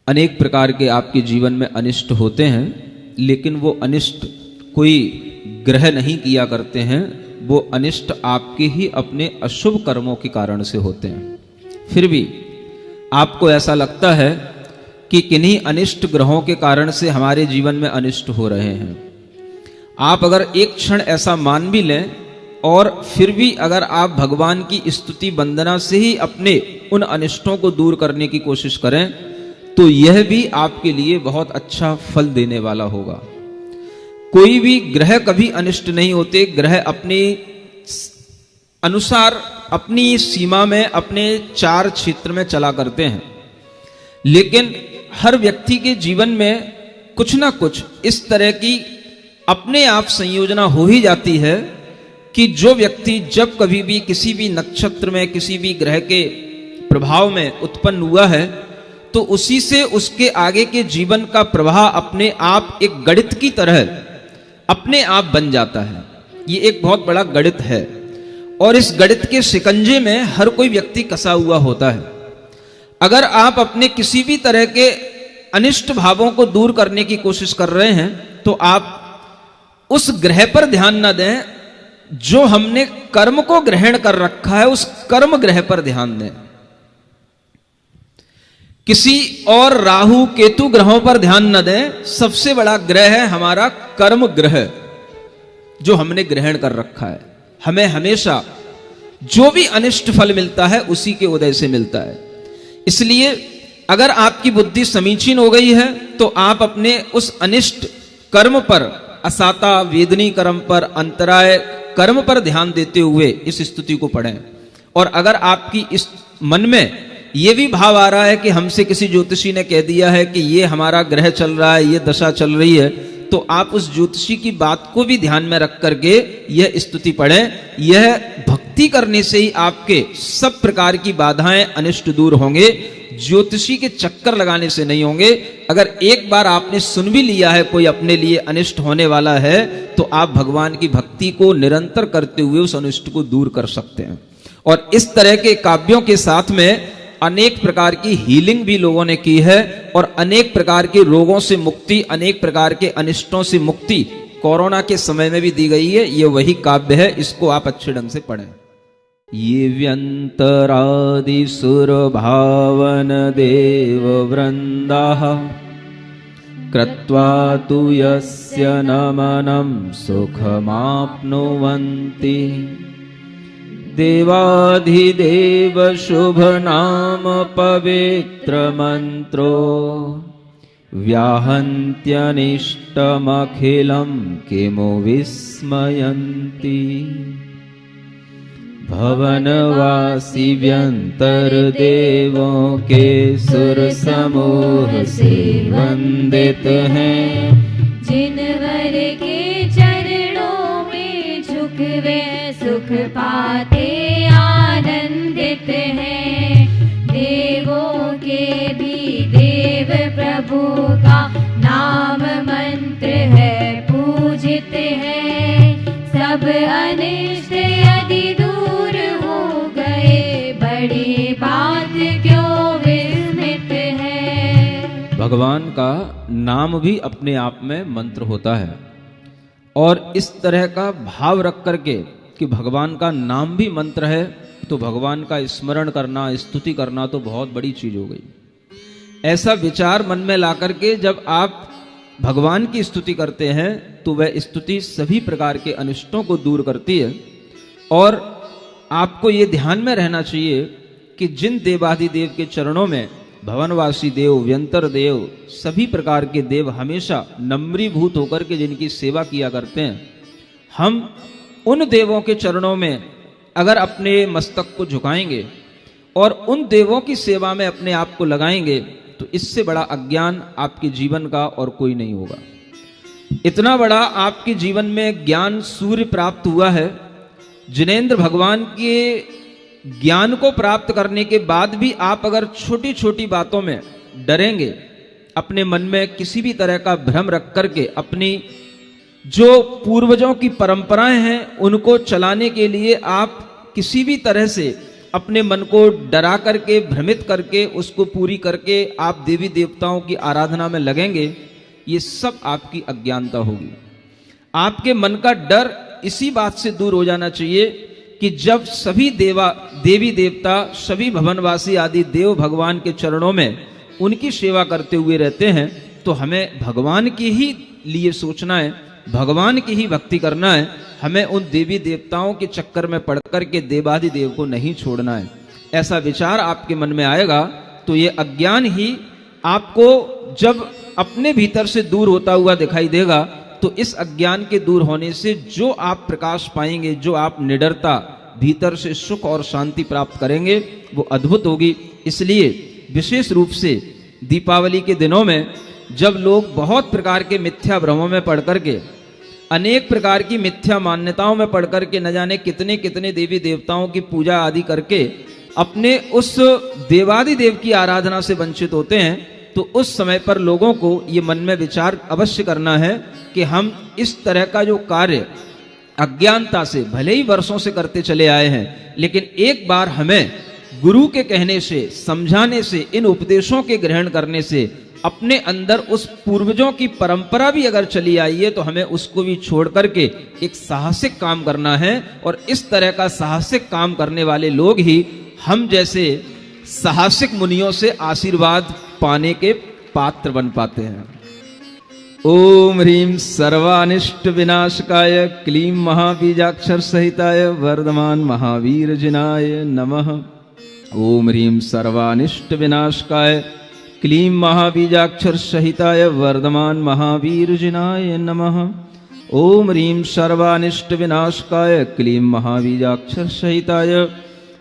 अनेक प्रकार के आपके जीवन में अनिष्ट होते हैं, लेकिन वो अनिष्ट कोई ग्रह नहीं किया करते हैं, वो अनिष्ट आपके ही अपने अशुभ कर्मों के कारण से होते हैं। फिर भी आपको ऐसा लगता है कि किन्हीं अनिष्ट ग्रहों के कारण से हमारे जीवन में अनिष्ट हो रहे हैं। आप अगर एक क्षण ऐसा मान भी लें और फिर भी अगर आप भगवान की स्तुति वंदना से ही अपने उन अनिष्टों को दूर करने की कोशिश करें, तो यह भी आपके लिए बहुत अच्छा फल देने वाला होगा। कोई भी ग्रह कभी अनिष्ट नहीं होते। ग्रह अपने अनुसार अपनी सीमा में अपने चार क्षेत्र में चला करते हैं, लेकिन हर व्यक्ति के जीवन में कुछ ना कुछ इस तरह की अपने आप संयोजना हो ही जाती है कि जो व्यक्ति जब कभी भी किसी भी नक्षत्र में किसी भी ग्रह के प्रभाव में उत्पन्न हुआ है, तो उसी से उसके आगे के जीवन का प्रवाह अपने आप एक गणित की तरह अपने आप बन जाता है। ये एक बहुत बड़ा गणित है और इस गणित के शिकंजे में हर कोई व्यक्ति कसा हुआ होता है। अगर आप अपने किसी भी तरह के अनिष्ट भावों को दूर करने की कोशिश कर रहे हैं, तो आप उस ग्रह पर ध्यान न दें जो हमने कर्म को ग्रहण कर रखा है, उस कर्म ग्रह पर ध्यान दें। किसी और राहु केतु ग्रहों पर ध्यान न दें। सबसे बड़ा ग्रह है हमारा कर्म ग्रह, जो हमने ग्रहण कर रखा है। हमें हमेशा जो भी अनिष्ट फल मिलता है उसी के उदय से मिलता है। इसलिए अगर आपकी बुद्धि समीचीन हो गई है, तो आप अपने उस अनिष्ट कर्म पर, असाता वेदनी कर्म पर, अंतराय कर्म पर ध्यान देते हुए इस स्तुति को पढ़ें। और अगर आपकी इस मन में ये भी भाव आ रहा है कि हमसे किसी ज्योतिषी ने कह दिया है कि ये हमारा ग्रह चल रहा है, ये दशा चल रही है, तो आप उस ज्योतिषी की बात को भी ध्यान में रख करके यह स्तुति पढ़ें। यह भक्ति करने से ही आपके सब प्रकार की बाधाएं अनिष्ट दूर होंगे, ज्योतिषी के चक्कर लगाने से नहीं होंगे। अगर एक बार आपने सुन भी लिया है कोई अपने लिए अनिष्ट होने वाला है, तो आप भगवान की भक्ति को निरंतर करते हुए उस अनिष्ट को दूर कर सकते हैं। और इस तरह के काव्यों के साथ में अनेक प्रकार की हीलिंग भी लोगों ने की है और अनेक प्रकार के रोगों से मुक्ति, अनेक प्रकार के अनिष्टों से मुक्ति कोरोना के समय में भी दी गई है। ये वही काव्य है, इसको आप अच्छे ढंग से पढ़ें। ये व्यंतरादि सुर भावन देव वृंदाः कृत्वा तु यस्य नमनं सुखमाप्नुवन्ति देवाधिदेव शुभ नाम पवित्र मंत्रो व्याहन्त्यनिष्टमखिलं किमु विस्मयन्ति भवनवासी व्यंतरदेवों के सुर समूह से वंदित हैं, जिनवर के चरणों में झुकवे सुख पाते आनंदित हैं। देवों के भी देव प्रभु का नाम मंत्र है पूजित है। सब अनिष्ट यदि दूर हो गए, बड़ी बात क्यों विस्मित है। भगवान का नाम भी अपने आप में मंत्र होता है और इस तरह का भाव रख करके कि भगवान का नाम भी मंत्र है, तो भगवान का स्मरण करना, स्तुति करना तो बहुत बड़ी चीज हो गई। ऐसा विचार मन में ला करके जब आप भगवान की स्तुति करते हैं, तो वह स्तुति सभी प्रकार के अनिष्टों को दूर करती है। और आपको ये ध्यान में रहना चाहिए कि जिन देवाधिदेव के चरणों में भवनवासी देव, व्यंतर देव, सभी प्रकार के देव हमेशा नम्रीभूत होकर के जिनकी सेवा किया करते हैं, हम उन देवों के चरणों में अगर अपने मस्तक को झुकाएंगे और उन देवों की सेवा में अपने आप को लगाएंगे, तो इससे बड़ा अज्ञान आपके जीवन का और कोई नहीं होगा। इतना बड़ा आपके जीवन में ज्ञान सूर्य प्राप्त हुआ है। जिनेंद्र भगवान के ज्ञान को प्राप्त करने के बाद भी आप अगर छोटी छोटी बातों में डरेंगे, अपने मन में किसी भी तरह का भ्रम रख करके अपनी जो पूर्वजों की परंपराएं हैं उनको चलाने के लिए आप किसी भी तरह से अपने मन को डरा करके, भ्रमित करके, उसको पूरी करके आप देवी देवताओं की आराधना में लगेंगे, ये सब आपकी अज्ञानता होगी। आपके मन का डर इसी बात से दूर हो जाना चाहिए कि जब सभी देवी देवता, सभी भवनवासी आदि देव भगवान के चरणों में उनकी सेवा करते हुए रहते हैं, तो हमें भगवान के ही लिए सोचना है, भगवान की ही भक्ति करना है। हमें उन देवी देवताओं के चक्कर में पड़कर के देवाधिदेव को नहीं छोड़ना है। ऐसा विचार आपके मन में आएगा तो ये अज्ञान ही आपको जब अपने भीतर से दूर होता हुआ दिखाई देगा, तो इस अज्ञान के दूर होने से जो आप प्रकाश पाएंगे, जो आप निडरता, भीतर से सुख और शांति प्राप्त करेंगे, वो अद्भुत होगी। इसलिए विशेष रूप से दीपावली के दिनों में जब लोग बहुत प्रकार के मिथ्या भ्रमों में पड़ करके, अनेक प्रकार की मिथ्या मान्यताओं में पड़ करके, न जाने कितने कितने देवी देवताओं की पूजा आदि करके अपने उस देवादिदेव की आराधना से वंचित होते हैं, तो उस समय पर लोगों को ये मन में विचार अवश्य करना है कि हम इस तरह का जो कार्य अज्ञानता से भले ही वर्षों से करते चले आए हैं, लेकिन एक बार हमें गुरु के कहने से, समझाने से, इन उपदेशों के ग्रहण करने से अपने अंदर उस पूर्वजों की परंपरा भी अगर चली आई है, तो हमें उसको भी छोड़ करके एक साहसिक काम करना है। और इस तरह का साहसिक काम करने वाले लोग ही हम जैसे साहसिक मुनियों से आशीर्वाद पाने के पात्र बन पाते हैं। ओम ह्रीं सर्वानिष्ट विनाशकाय क्लीं महाबीजाक्षर सहिताय वर्धमान महावीर जिनाय नमः। ओम ह्रीं सर्वानिष्ट विनाशकाय क्लीं महाबीजाक्षर सहिताय वर्धमान महावीर जिनाय नमः। ओम ह्रीं सर्वानिष्ट विनाशकाय क्लीं महाबीजाक्षर सहिताय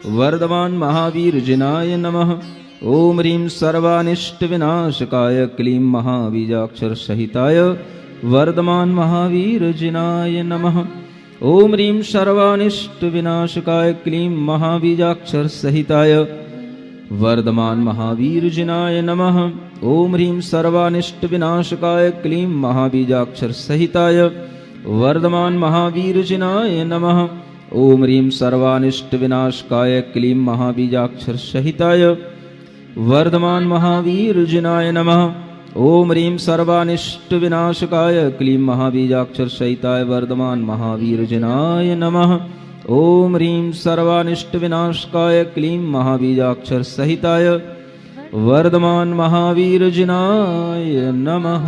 वर्धमान महावीर जिनाय नमः। ओम ह्रीं सर्वानिष्ट विनाशकाय क्लीं महाबीजाक्षर सहिताय वर्धमान महावीर जिनाय नमः। ओम ह्रीं सर्वानिष्ट विनाशकाय क्लीं महाबीजाक्षर सहिताय वर्धमान महावीर जिनाय नमः। ओम ह्रीं सर्वानिष्ट विनाशकाय क्लीं महाबीजाक्षर सहिताय वर्धमान महावीर जिनाय नमः। ओम ह्रीं सर्वानिष्ट विनाशकाय क्लीं महाबीजाक्षर सहिताय वर्धमान महावीर जिनाय नमः। ओम ह्रीं सर्वानिष्ट विनाशकाय क्लीं महाबीजाक्षर सहिताय वर्धमान महावीर जिनाय नमः। ओम ह्रीं सर्वानिष्ट विनाशकाय क्लीं महाबीजाक्षर सहिताय वर्धमान महावीर जिनाय नमः।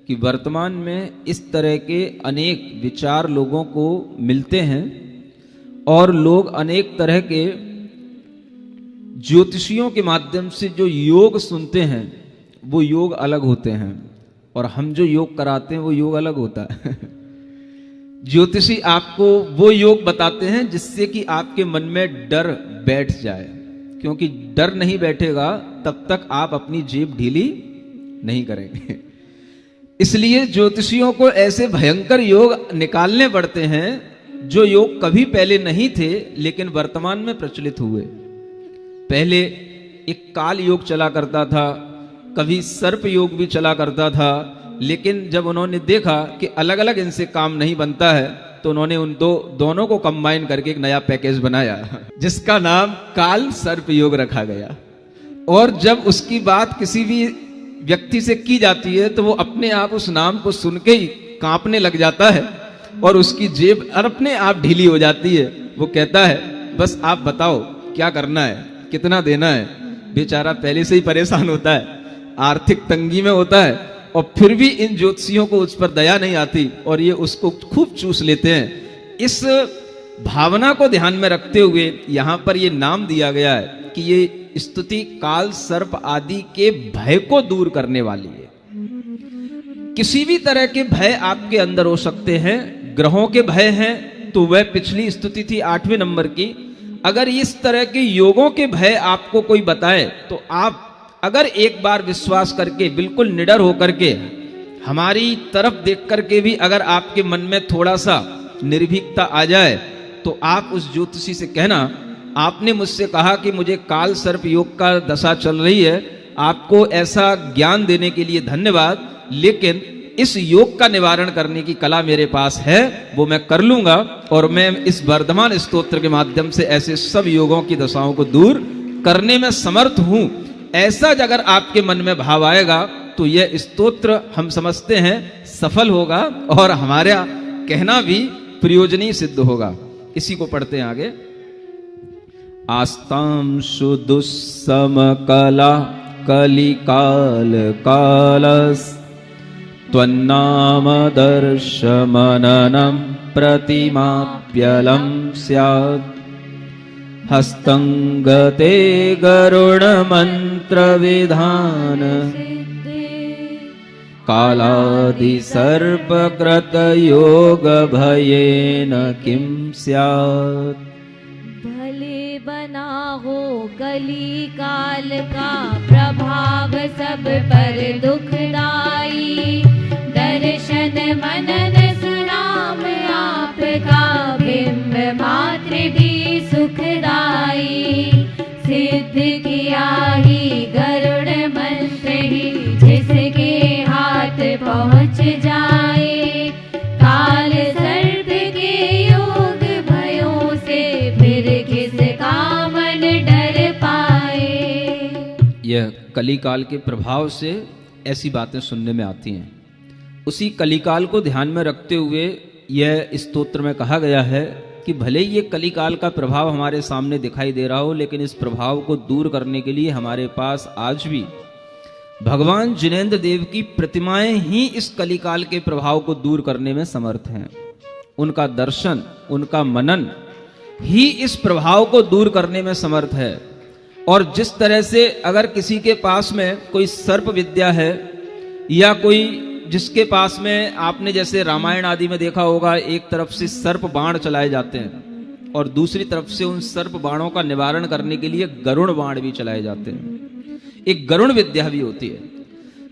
कि वर्तमान में इस तरह के अनेक विचार लोगों को मिलते हैं और लोग अनेक तरह के ज्योतिषियों के माध्यम से जो योग सुनते हैं वो योग अलग होते हैं, और हम जो योग कराते हैं वो योग अलग होता है। ज्योतिषी आपको वो योग बताते हैं जिससे कि आपके मन में डर बैठ जाए, क्योंकि डर नहीं बैठेगा तब तक आप अपनी जेब ढीली नहीं करेंगे। इसलिए ज्योतिषियों को ऐसे भयंकर योग निकालने पड़ते हैं जो योग कभी पहले नहीं थे लेकिन वर्तमान में प्रचलित हुए। पहले एक काल योग चला करता था, कभी सर्प योग भी चला करता था, लेकिन जब उन्होंने देखा कि अलग अलग इनसे काम नहीं बनता है, तो उन्होंने उन दोनों को कंबाइन करके एक नया पैकेज बनाया जिसका नाम काल सर्प योग रखा गया। और जब उसकी बात किसी भी व्यक्ति से की जाती है तो वो अपने आप उस नाम को सुन के ही कांपने लग जाता है और उसकी जेब अपने आप ढीली हो जाती है। वो कहता है बस आप बताओ क्या करना है, कितना देना है। बेचारा पहले से ही परेशान होता है, आर्थिक तंगी में होता है, और फिर भी इन ज्योतिषियों को उस पर दया नहीं आती और ये उसको खूब चूस लेते हैं। इस भावना को ध्यान में रखते हुए यहां पर ये नाम दिया गया है कि ये स्तुति काल सर्प आदि के भय को दूर करने वाली है। किसी भी तरह के भय आपके अंदर हो सकते हैं। ग्रहों के भय हैं तो वह पिछली स्तुति थी 8वें नंबर की। अगर इस तरह के योगों के भय आपको कोई बताए तो आप अगर एक बार विश्वास करके बिल्कुल निडर होकर के हमारी तरफ देख करके भी अगर आपके मन में थोड़ा सा निर्भीकता आ जाए तो आप उस ज्योतिषी से कहना, आपने मुझसे कहा कि मुझे काल सर्प योग का दशा चल रही है, आपको ऐसा ज्ञान देने के लिए धन्यवाद, लेकिन इस योग का निवारण करने की कला मेरे पास है, वो मैं कर लूंगा और मैं इस वर्धमान स्तोत्र के माध्यम से ऐसे सब योगों की दशाओं को दूर करने में समर्थ हूं। ऐसा अगर आपके मन में भाव आएगा तो यह स्तोत्र हम समझते हैं सफल होगा और हमारा कहना भी प्रयोजनीय सिद्ध होगा। इसी को पढ़ते हैं आगे। आस्तांशु दुस्समकला कलिकाल कालस् त्वन्नाम दर्शमननं प्रतिमाप्यलं स्यात् हस्तंगते गरुड़ मंत्र विधान कालादि सर्पकृत योग भयेन किं स्यात्। भले बना हो कली काल का प्रभाव सब पर दुखदाई, दर्शन मनन सुनाम आपका बिंब मात्र भी सुखदाई। सिद्ध किया ही गरुड़ मंत्र ही जिसके हाथ पहुँच जाए, काल सर्प के योग भयों से फिर किसका मन डर पाए। यह कलिकाल के प्रभाव से ऐसी बातें सुनने में आती हैं। उसी कलिकाल को ध्यान में रखते हुए यह स्तोत्र में कहा गया है कि भले ही ये कलिकाल का प्रभाव हमारे सामने दिखाई दे रहा हो, लेकिन इस प्रभाव को दूर करने के लिए हमारे पास आज भी भगवान जिनेंद्र देव की प्रतिमाएं ही इस कलिकाल के प्रभाव को दूर करने में समर्थ हैं। उनका दर्शन, उनका मनन ही इस प्रभाव को दूर करने में समर्थ है। और जिस तरह से अगर किसी के पास में कोई सर्प विद्या है या कोई जिसके पास में आपने जैसे रामायण आदि में देखा होगा, एक तरफ से सर्प बाण चलाए जाते हैं और दूसरी तरफ से उन सर्प बाणों का निवारण करने के लिए गरुड़ बाण भी चलाए जाते हैं। एक गरुड़ विद्या भी होती है।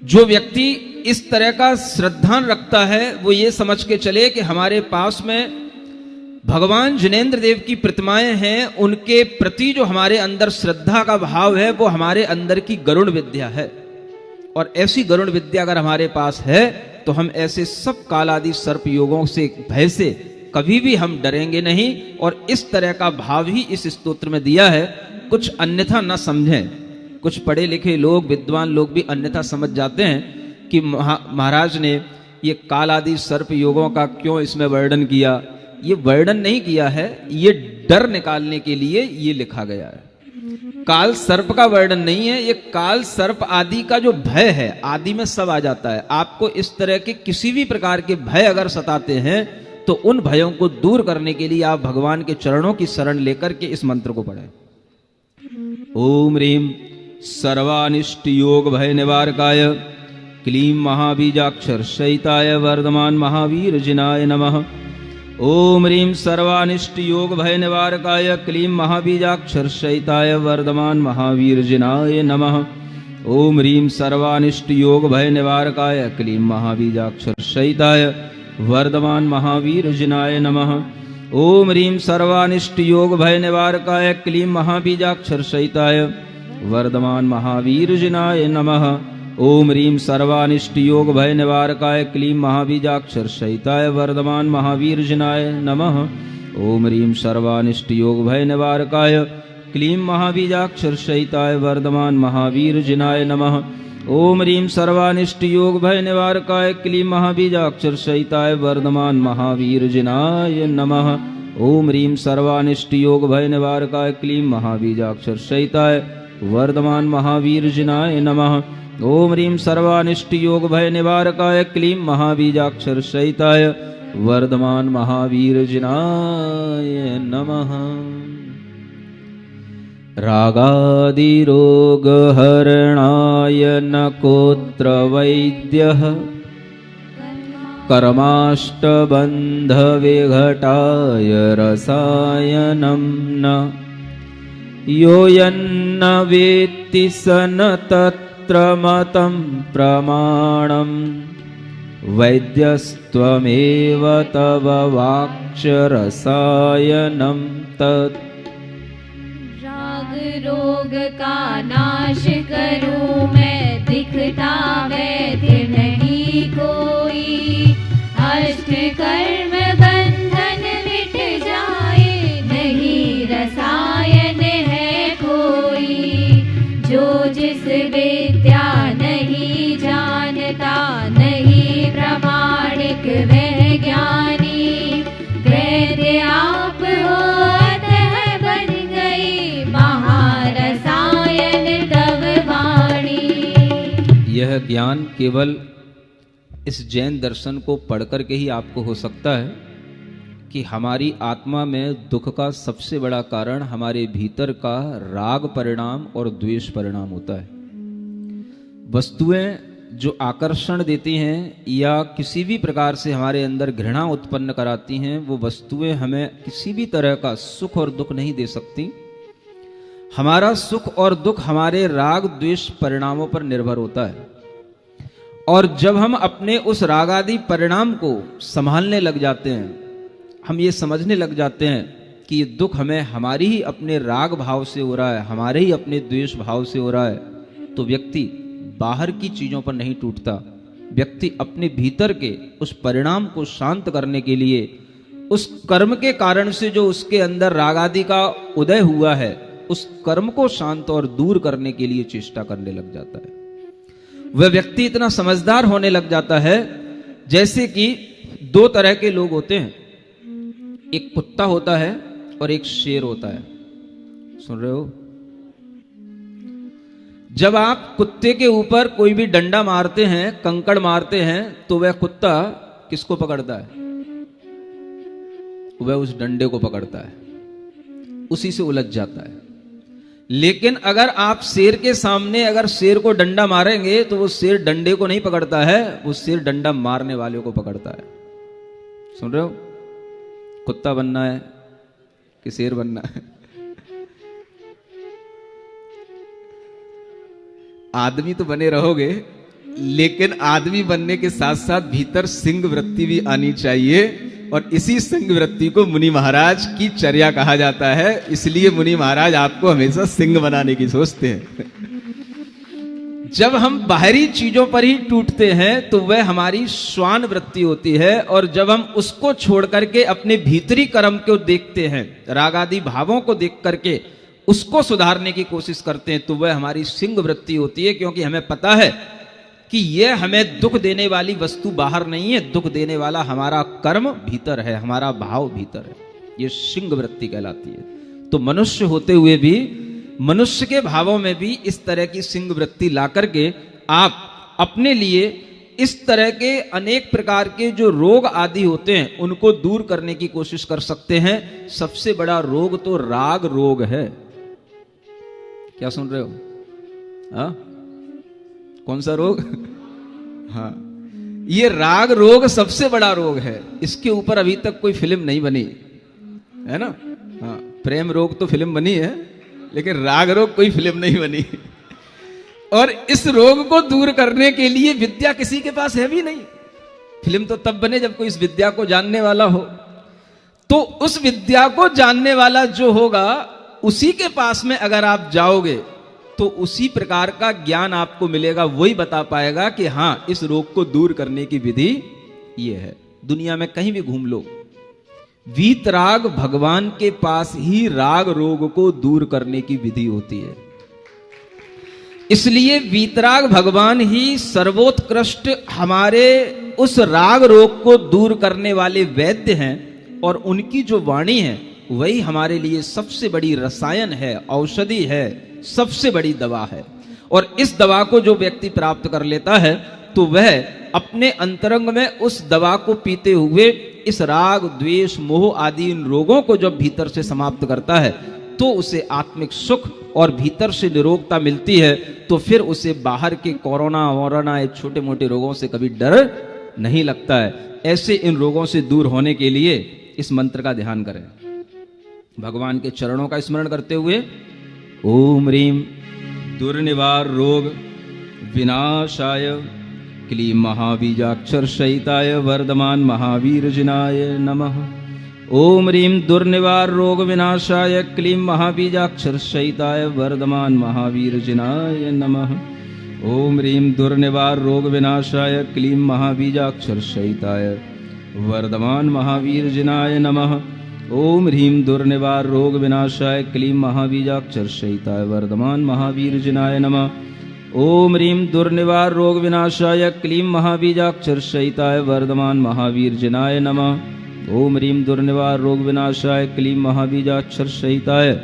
जो व्यक्ति इस तरह का श्रद्धान रखता है वो ये समझ के चले कि हमारे पास में भगवान जिनेंद्र देव की प्रतिमाएं हैं, उनके प्रति जो हमारे अंदर श्रद्धा का भाव है वो हमारे अंदर की गरुड़ विद्या है। और ऐसी गरुड़ विद्या अगर हमारे पास है तो हम ऐसे सब काल आदि सर्प योगों से भय से कभी भी हम डरेंगे नहीं। और इस तरह का भाव ही इस स्तोत्र में दिया है। कुछ अन्यथा न समझें, कुछ पढ़े लिखे लोग, विद्वान लोग भी अन्यथा समझ जाते हैं कि महाराज ने ये काल आदि सर्प योगों का क्यों इसमें वर्णन किया। ये वर्णन नहीं किया है, ये डर निकालने के लिए ये लिखा गया है। काल सर्प का वर्णन नहीं है, ये काल सर्प आदि का जो भय है आदि में सब आ जाता है। आपको इस तरह के किसी भी प्रकार के भय अगर सताते हैं तो उन भयों को दूर करने के लिए आप भगवान के चरणों की शरण लेकर के इस मंत्र को पढ़ें। ओम ह्रीं सर्वानिष्ट योग भय निवारकाय क्लीं महाबीजाक्षर शयिताय वर्धमान महावीर जिनाय नमः। ओम ह्रीं सर्वानिष्ट योग भय निवारकाय क्लीं महाबीजाक्षर शयिताय वर्धमान महावीर जिनाय नमः। ओम ह्रीं सर्वानिष्ट योग भय निवारकाय क्लीं महाबीजाक्षर शयिताय वर्धमान महावीर जिनाय नमः। ओम ह्रीं सर्वानिष्ट योग भय निवारकाय क्लीं महाबीजाक्षर शयिताय वर्धमान महावीर जिनाय नमः। ओम ह्रीं सर्वानिष्ट योग भय निवारकाय क्लीं महाबीजाक्षर शयिताय वर्धमान महावीर जिनाय नमः। ओम ह्रीं सर्वानिष्ट योग भय निवारकाय क्लीं महाबीजाक्षर शयिताय वर्धमान महावीर जिनाय नमः। ओम ह्रीं सर्वानिष्ट योग भय निवारकाय क्लीं महाबीजाक्षर शयिताय वर्धमान महावीर जिनाय नमः। ओम ह्रीं सर्वानिष्ट योग भय निवारकाय क्लीं महाबीजाक्षर शयिताय वर्धमान महावीर जिनाय नमः। ओम ह्रीं सर्वानिष्ट योग भय निवारकाय क्लीं महाबीजाक्षर शयिताय वर्धमान महावीर जिनाय नमः। रागादि रोग हरणाय नकोत्र वैद्यः कर्माष्टबन्ध विघटाय रसायनं न यो यन्न वेत्ति स न तत्र मतं प्रमाणम् वैद्यस्त्वमेव तव वाक्च रसायनं तत्। राग रोग का नाश करूं मैं, दिखता वैद्य नहीं कोई। अष्ट कर्म बंधन मिट जाए, नहीं रसायन है कोई। जो जिस विद्या नहीं जानता, नहीं प्रमाणिक वह ज्ञानी। वैद्य आप हो अतः बन गई, महारसायन तव वाणी। यह ज्ञान केवल इस जैन दर्शन को पढ़कर के ही आपको हो सकता है कि हमारी आत्मा में दुख का सबसे बड़ा कारण हमारे भीतर का राग परिणाम और द्वेष परिणाम होता है। वस्तुएं जो आकर्षण देती हैं या किसी भी प्रकार से हमारे अंदर घृणा उत्पन्न कराती हैं, वो वस्तुएं हमें किसी भी तरह का सुख और दुख नहीं दे सकती। हमारा सुख और दुख हमारे राग द्वेष परिणामों पर निर्भर होता है। और जब हम अपने उस राग आदि परिणाम को संभालने लग जाते हैं, हम ये समझने लग जाते हैं कि ये दुख हमें हमारी ही अपने राग भाव से हो रहा है, हमारे ही अपने द्वेष भाव से हो रहा है, तो व्यक्ति बाहर की चीजों पर नहीं टूटता। व्यक्ति अपने भीतर के उस परिणाम को शांत करने के लिए, उस कर्म के कारण से जो उसके अंदर राग आदि का उदय हुआ है, उस कर्म को शांत और दूर करने के लिए चेष्टा करने लग जाता है। वह व्यक्ति इतना समझदार होने लग जाता है जैसे कि दो तरह के लोग होते हैं, एक कुत्ता होता है और एक शेर होता है। सुन रहे हो? जब आप कुत्ते के ऊपर कोई भी डंडा मारते हैं, कंकड़ मारते हैं, तो वह कुत्ता किसको पकड़ता है? वह उस डंडे को पकड़ता है, उसी से उलझ जाता है। लेकिन अगर आप शेर के सामने अगर शेर को डंडा मारेंगे तो वो शेर डंडे को नहीं पकड़ता है, वो शेर डंडा मारने वाले को पकड़ता है। सुन रहे हो? कुत्ता बनना है कि शेर बनना है? आदमी तो बने रहोगे, लेकिन आदमी बनने के साथ साथ भीतर सिंह वृत्ति भी आनी चाहिए। और इसी सिंह वृत्ति को मुनि महाराज की चर्या कहा जाता है। इसलिए मुनि महाराज आपको हमेशा सिंह बनाने की सोचते हैं। जब हम बाहरी चीजों पर ही टूटते हैं तो वह हमारी श्वान वृत्ति होती है, और जब हम उसको छोड़ करके अपने भीतरी कर्म को देखते हैं, राग आदि भावों को देख करके उसको सुधारने की कोशिश करते हैं, तो वह हमारी सिंह वृत्ति होती है। क्योंकि हमें पता है कि यह हमें दुख देने वाली वस्तु बाहर नहीं है, दुख देने वाला हमारा कर्म भीतर है, हमारा भाव भीतर है। यह सिंह वृत्ति कहलाती है। तो मनुष्य होते हुए भी, मनुष्य के भावों में भी इस तरह की सिंह वृत्ति ला करके आप अपने लिए इस तरह के अनेक प्रकार के जो रोग आदि होते हैं उनको दूर करने की कोशिश कर सकते हैं। सबसे बड़ा रोग तो राग रोग है। क्या सुन रहे हो? हाँ, कौन सा रोग? हाँ, ये राग रोग सबसे बड़ा रोग है। इसके ऊपर अभी तक कोई फिल्म नहीं बनी है ना? हाँ, प्रेम रोग तो फिल्म बनी है, लेकिन राग रोग कोई फिल्म नहीं बनी। और इस रोग को दूर करने के लिए विद्या किसी के पास है भी नहीं। फिल्म तो तब बने जब कोई इस विद्या को जानने वाला हो। तो उस विद्या को जानने वाला जो होगा, उसी के पास में अगर आप जाओगे तो उसी प्रकार का ज्ञान आपको मिलेगा। वही बता पाएगा कि हाँ, इस रोग को दूर करने की विधि ये है। दुनिया में कहीं भी घूम लो, वीतराग भगवान के पास ही राग रोग को दूर करने की विधि होती है। इसलिए वीतराग भगवान ही सर्वोत्कृष्ट हमारे उस राग रोग को दूर करने वाले वैद्य हैं, और उनकी जो वाणी है वही हमारे लिए सबसे बड़ी रसायन है, औषधि है, सबसे बड़ी दवा है। और इस दवा को जो व्यक्ति प्राप्त कर लेता है तो वह अपने अंतरंग में उस दवा को पीते हुए इस राग द्वेष मोह आदि इन रोगों को जब भीतर से समाप्त करता है तो उसे आत्मिक सुख और भीतर से निरोगता मिलती है। तो फिर उसे बाहर के कोरोना वोरोना छोटे मोटे रोगों से कभी डर नहीं लगता है। ऐसे इन रोगों से दूर होने के लिए इस मंत्र का ध्यान करें, भगवान के चरणों का स्मरण करते हुए ओम ह्रीम दुर्निवार रोग विनाशाय क्लीं महाबीजाक्षर सहिताय वर्धमान महावीर जिनाय नमः। ओम ह्रीं दुर्निवार रोग विनाशाय क्लीं महाबीजाक्षर सहिताय वर्धमान महावीरजिनाय नमः। ओम ह्रीं दुर्निवार रोग विनाशाय क्लीं महाबीजाक्षर सहिताय वर्धमान महावीरजिनाय नमः। ओम ह्रीं दुर्निवार रोग विनाशाय क्लीं महाबीजाक्षर सहिताय वर्धमान महावीरजिनाय नमः। ओम ह्रीं दुर्निवार रोग विनाशाय क्लीं महाबीजाक्षर सहिताय वर्धमान महावीरजिनाय नमः। ओम ह्रीं दुर्निवार रोग विनाशाय क्लीं महाबीजाक्षर सहिताय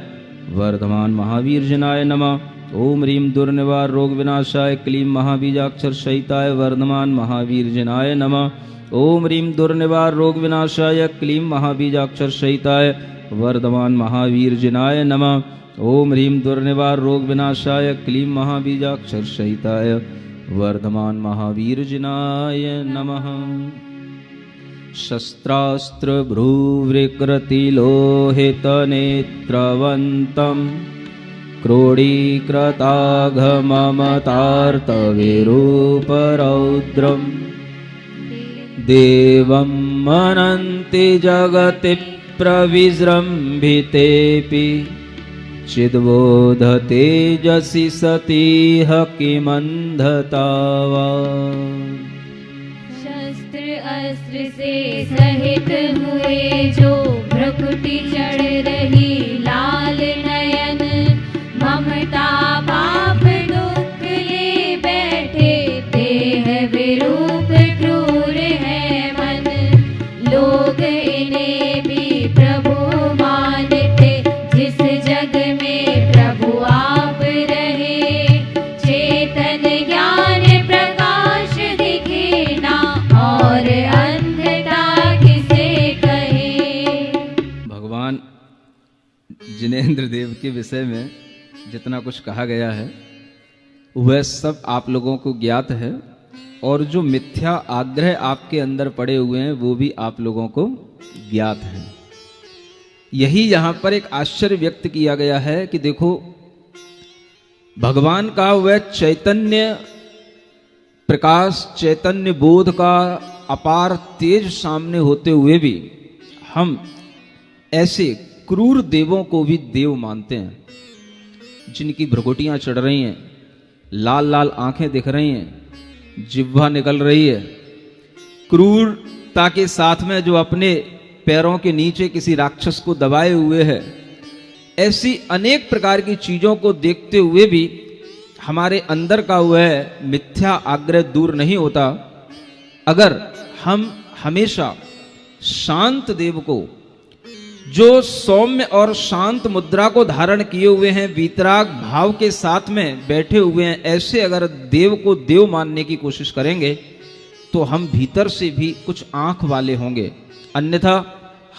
वर्धमान महावीरजिनाय नमः। ओम ह्रीं दुर्निवार रोग विनाशाय क्लीं महाबीजाक्षर सहिताय वर्धमान महावीरजिनाय नमः। ओम ह्रीं दुर्निवार रोग विनाशाय क्लीं महाबीजाक्षर सहिताय वर्धमान महावीरजिनाय नमः। ओम ह्रीं दुर्निवार रोग विनाशाय क्लीं महाबीजाक्षर सहिताय वर्धमान महावीरजिनाय नमः। शस्त्रास्त्र भ्रूविकृतिलोहितनेत्रवन्तं क्रोडीकृताघममतार्तविरूपरौद्रं देवं मनन्ति जगति प्रविजृम्भितेऽपि चिद्बोधतेजसि सतीह किमन्धता वा। शस्त्र अस्त्र से सहित हुए जो भ्रुकुटी चढ़ रही लाल नयन, ममता पाप दुख ले बैठे देह विरूप क्रूर है मन। लोग इन्हें भी प्रभु मानते जिस जग में प्रभु आप रहे। चेतन ज्ञान प्रकाश दिखे ना और अंधता किसे कहे। भगवान जिनेंद्र देव के विषय में जितना कुछ कहा गया है वह सब आप लोगों को ज्ञात है, और जो मिथ्या आग्रह आपके अंदर पड़े हुए हैं वो भी आप लोगों को ज्ञात है। यही यहां पर एक आश्चर्य व्यक्त किया गया है कि देखो, भगवान का वह चैतन्य प्रकाश, चैतन्य बोध का अपार तेज सामने होते हुए भी हम ऐसे क्रूर देवों को भी देव मानते हैं, जिनकी भ्रुकुटियां चढ़ रही हैं, लाल लाल आंखें दिख रही हैं, जिह्वा निकल रही है, क्रूरता के साथ में जो अपने पैरों के नीचे किसी राक्षस को दबाए हुए है। ऐसी अनेक प्रकार की चीजों को देखते हुए भी हमारे अंदर का वह मिथ्या आग्रह दूर नहीं होता, अगर हम हमेशा शांत देव को, जो सौम्य और शांत मुद्रा को धारण किए हुए हैं, वीतराग भाव के साथ में बैठे हुए हैं, ऐसे अगर देव को देव मानने की कोशिश करेंगे तो हम भीतर से भी कुछ आंख वाले होंगे। अन्यथा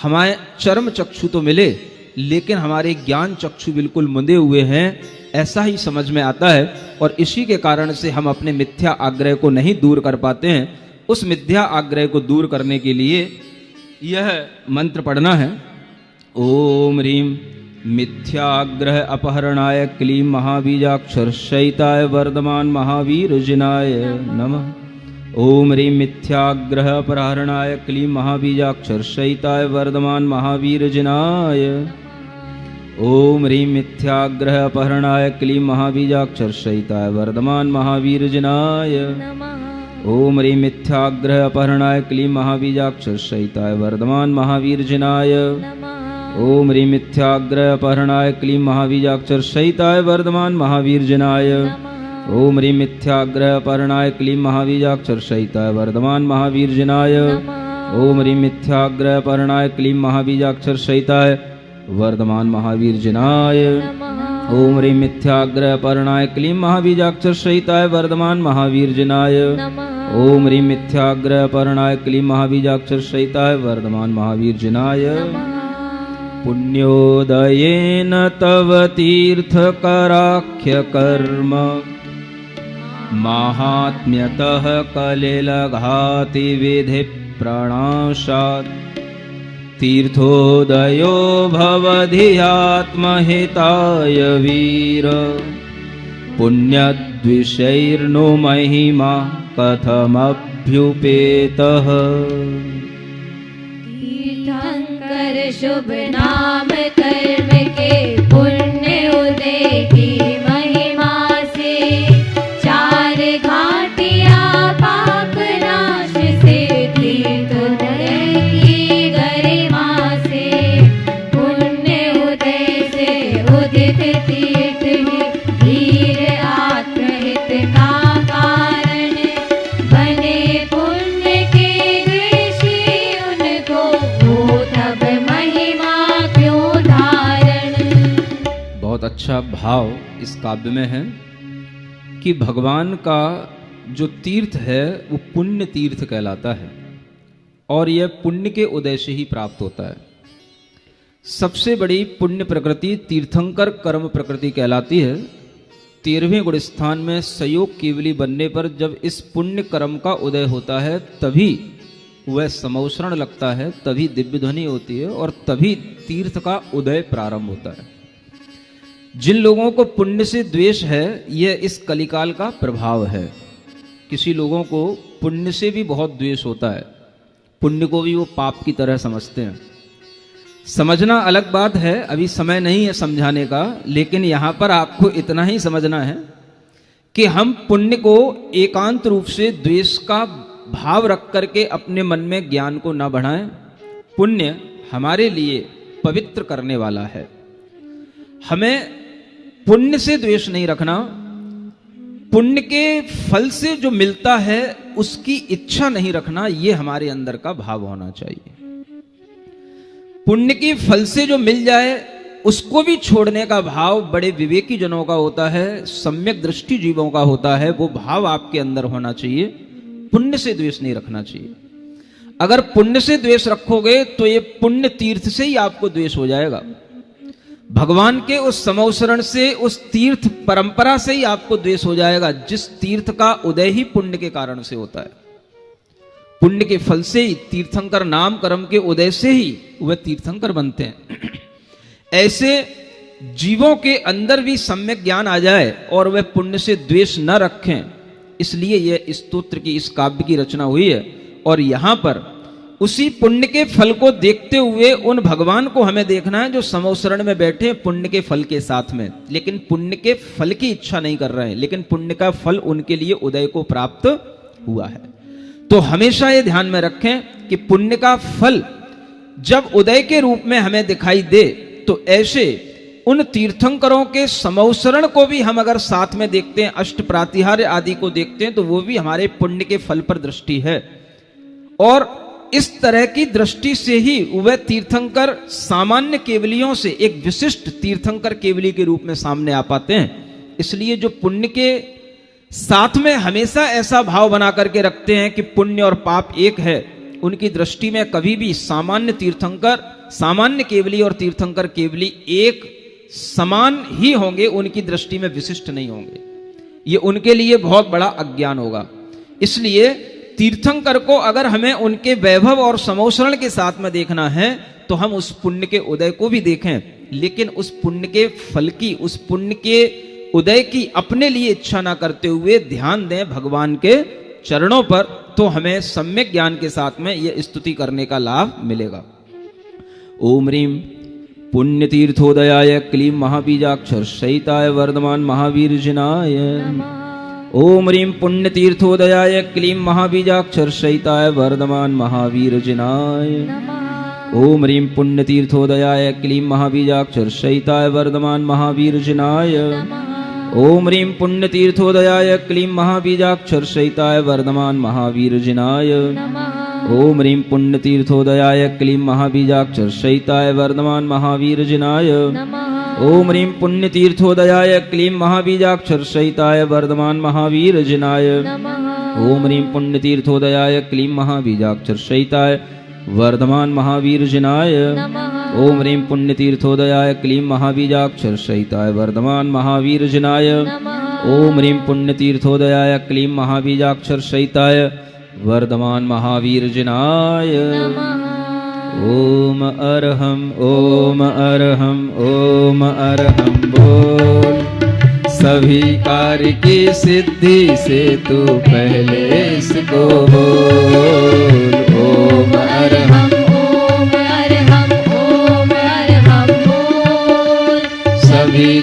हमारे चर्म चक्षु तो मिले लेकिन हमारे ज्ञान चक्षु बिल्कुल मुंदे हुए हैं, ऐसा ही समझ में आता है। और इसी के कारण से हम अपने मिथ्या आग्रह को नहीं दूर कर पाते हैं। उस मिथ्या आग्रह को दूर करने के लिए यह मंत्र पढ़ना है। ओम ह्रीं मिथ्याग्रह अपहरणाय क्लीं महाबीजाक्षर सहिताय वर्धमान महावीरजिनाय नमः। ओम ह्रीं मिथ्याग्रह अपहरणाय क्लीं महाबीजाक्षर सहिताय वर्धमान महावीरजिनाय। ओम ह्रीं मिथ्याग्रह अपहरणाय क्लीं महाबीजाक्षर सहिताय वर्धमान महावीरजिनाय। ओम ह्रीं मिथ्याग्रह अपहरणाय क्लीं महाबीजाक्षर सहिताय वर्धमान महावीरजिनाय। ओम ह्रीं मिथ्याग्रह अपहरणाय क्लीं महाबीजाक्षर सहिताय वर्धमान महावीरजिनाय। ओम ह्रीं मिथ्याग्रह अपहरणाय क्लीं महाबीजाक्षर सहिताय वर्धमान महावीरजिनाय। ओम ह्रीं मिथ्याग्रह अपहरणाय क्लीं महाबीजाक्षर सहिताय वर्धमान महावीरजिनाय। ओम ह्रीं मिथ्याग्रह अपहरणाय क्लीं महाबीजाक्षर सहिताय वर्धमान महावीरजिनाय। ओम ह्रीं मिथ्याग्रह अपहरणाय क्लीं महाबीजाक्षर सहिताय वर्धमान महावीरजिनाय। पुण्योदयेन तव तीर्थकराख्य कर्म माहात्म्यतः कलिलघाति विधि प्रणाशात् तीर्थोदयो भवधियात्महिताय वीर पुण्यद्विषैर्नो महिमा कथमभ्युपेतः। तीर्थंकर शुभ नाम कर्म के पुण्य उदय की महिमा से चार घाटिया पाप नाश से तीर्थ उदय की गरिमा से पुण्य उदय से उदित तीर्थ ही धीर आत्महित का कारण बने पुण्य के ऋषि उनको हो तब महिमा क्यों धारण। बहुत अच्छा भाव इस काव्य में है कि भगवान का जो तीर्थ है वो पुण्य तीर्थ कहलाता है और यह पुण्य के उदय से ही प्राप्त होता है। सबसे बड़ी पुण्य प्रकृति तीर्थंकर कर्म प्रकृति कहलाती है। 13वें गुण स्थान में संयोग केवली बनने पर जब इस पुण्य कर्म का उदय होता है तभी वह समौसरण लगता है, तभी दिव्य ध्वनि होती है और तभी तीर्थ का उदय प्रारंभ होता है। जिन लोगों को पुण्य से द्वेष है यह इस कलिकाल का प्रभाव है। किसी लोगों को पुण्य से भी बहुत द्वेष होता है, पुण्य को भी वो पाप की तरह समझते हैं। समझना अलग बात है, अभी समय नहीं है समझाने का, लेकिन यहां पर आपको इतना ही समझना है कि हम पुण्य को एकांत रूप से द्वेष का भाव रख करके अपने मन में ज्ञान को न बढ़ाएं। पुण्य हमारे लिए पवित्र करने वाला है। हमें पुण्य से द्वेष नहीं रखना, पुण्य के फल से जो मिलता है उसकी इच्छा नहीं रखना, यह हमारे अंदर का भाव होना चाहिए। पुण्य के फल से जो मिल जाए उसको भी छोड़ने का भाव बड़े विवेकी जनों का होता है, सम्यक दृष्टि जीवों का होता है। वो भाव आपके अंदर होना चाहिए, पुण्य से द्वेष नहीं रखना चाहिए। अगर पुण्य से द्वेष रखोगे तो ये पुण्य तीर्थ से ही आपको द्वेष हो जाएगा। भगवान के उस समौसरण से, उस तीर्थ परंपरा से ही आपको द्वेष हो जाएगा, जिस तीर्थ का उदय ही पुण्य के कारण से होता है। पुण्य के फल से ही, तीर्थंकर नाम कर्म के उदय से ही वह तीर्थंकर बनते हैं। ऐसे जीवों के अंदर भी सम्यक ज्ञान आ जाए और वह पुण्य से द्वेष न रखें, इसलिए यह स्तोत्र की, इस काव्य की रचना हुई है। और यहां पर उसी पुण्य के फल को देखते हुए उन भगवान को हमें देखना है जो समौसरण में बैठे पुण्य के फल के साथ में, लेकिन पुण्य के फल की इच्छा नहीं कर रहे हैं, लेकिन पुण्य का फल उनके लिए उदय को प्राप्त हुआ है। तो हमेशा ये ध्यान में रखें कि पुण्य का फल जब उदय के रूप में हमें दिखाई दे तो ऐसे उन तीर्थंकरों के समौसरण को भी हम अगर साथ में देखते हैं, अष्ट प्रातिहार्य आदि को देखते हैं, तो वो भी हमारे पुण्य के फल पर दृष्टि है। और इस तरह की दृष्टि से ही वह तीर्थंकर सामान्य केवलियों से एक विशिष्ट तीर्थंकर केवली के रूप में सामने आ पाते हैं। इसलिए जो पुण्य के साथ में हमेशा ऐसा भाव बना करके रखते हैं कि पुण्य और पाप एक है, उनकी दृष्टि में कभी भी सामान्य तीर्थंकर, सामान्य केवली और तीर्थंकर केवली एक समान ही होंगे, उनकी दृष्टि में विशिष्ट नहीं होंगे। ये उनके लिए बहुत बड़ा अज्ञान होगा। इसलिए तीर्थंकर को अगर हमें उनके वैभव और समौसरण के साथ में देखना है तो हम उस पुण्य के उदय को भी देखें, लेकिन उस पुण्य के फल की, उस पुण्य के उदय की अपने लिए इच्छा ना करते हुए ध्यान दें भगवान के चरणों पर, तो हमें सम्यक ज्ञान के साथ में यह स्तुति करने का लाभ मिलेगा। ओम ह्रीं पुण्य तीर्थोदयाय क्लीं महाबीजाक्षर सहिताय वर्धमान महावीर जिनाय। ओम ह्रीं पुण्य तीर्थोदयाय क्लीं महाबीजाक्षर सहिताय वर्धमान महावीर जिनाय। ओम ह्रीं पुण्य तीर्थोदयाय क्लीं महाबीजाक्षर सहिताय वर्धमान महावीर जिनाय। ओम ह्रीं पुण्य तीर्थोदयाय क्लीं महाबीजाक्षर सहिताय वर्धमान महावीर जिनाय। ओम ह्रीं पुण्य तीर्थोदयाय क्लीं महाबीजाक्षर सहिताय वर्धमान महावीर जिनाय। ओम ह्रीं पुण्य तीर्थोदयाय क्लीं महाबीजाक्षर सहिताय वर्धमान महावीर जिनाय। ओम ह्रीं पुण्य तीर्थोदयाय क्लीं महाबीजाक्षर सहिताय वर्धमान महावीर जिनाय। ओम ह्रीं पुण्य तीर्थोदयाय क्लीं महाबीजाक्षर सहिताय वर्धमान महावीर जिनाय। ओम ह्रीं पुण्य तीर्थोदयाय क्लीं महाबीजाक्षर सहिताय वर्धमान महावीर जिनाय। ओम अरहम ओम अरहम ओम अरहम बोल, सभी कार्य की सिद्धि से तू पहले इसको बोल। ओम अरहम ओम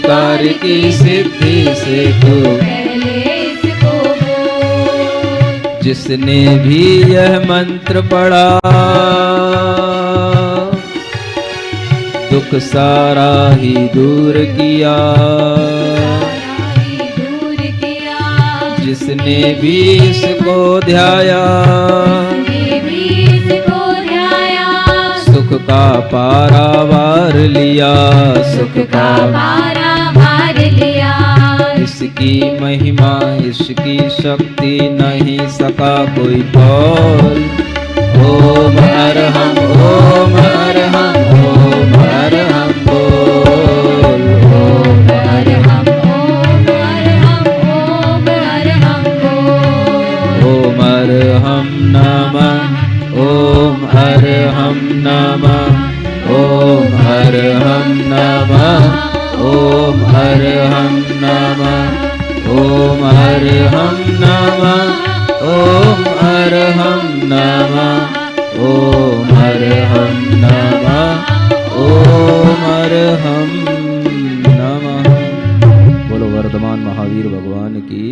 कार्य की सिद्धि से तू पहले इसको बोल। जिसने भी यह मंत्र पढ़ा दुख सारा ही दूर किया। दूर किया। जिसने भी इसको ध्याया जिसने भी इसको ध्याया सुख का पारावार लिया। सुख का पारावार लिया। इसकी महिमा इसकी शक्ति नहीं सका कोई तौल। ओम अरहम ओम अरहम ओम अरहम बोल। ओम अरहम ओम अरहम ओम अरहम बोल। ओम अरहम नमः ओम अरहम नमः ओम अरहम नमः ओम अरहम नमः ओम अरहम नमः ओम अरहम नमः ओम अरहम नमः ओम अरहम नमः। बोलो वर्धमान महावीर भगवान की।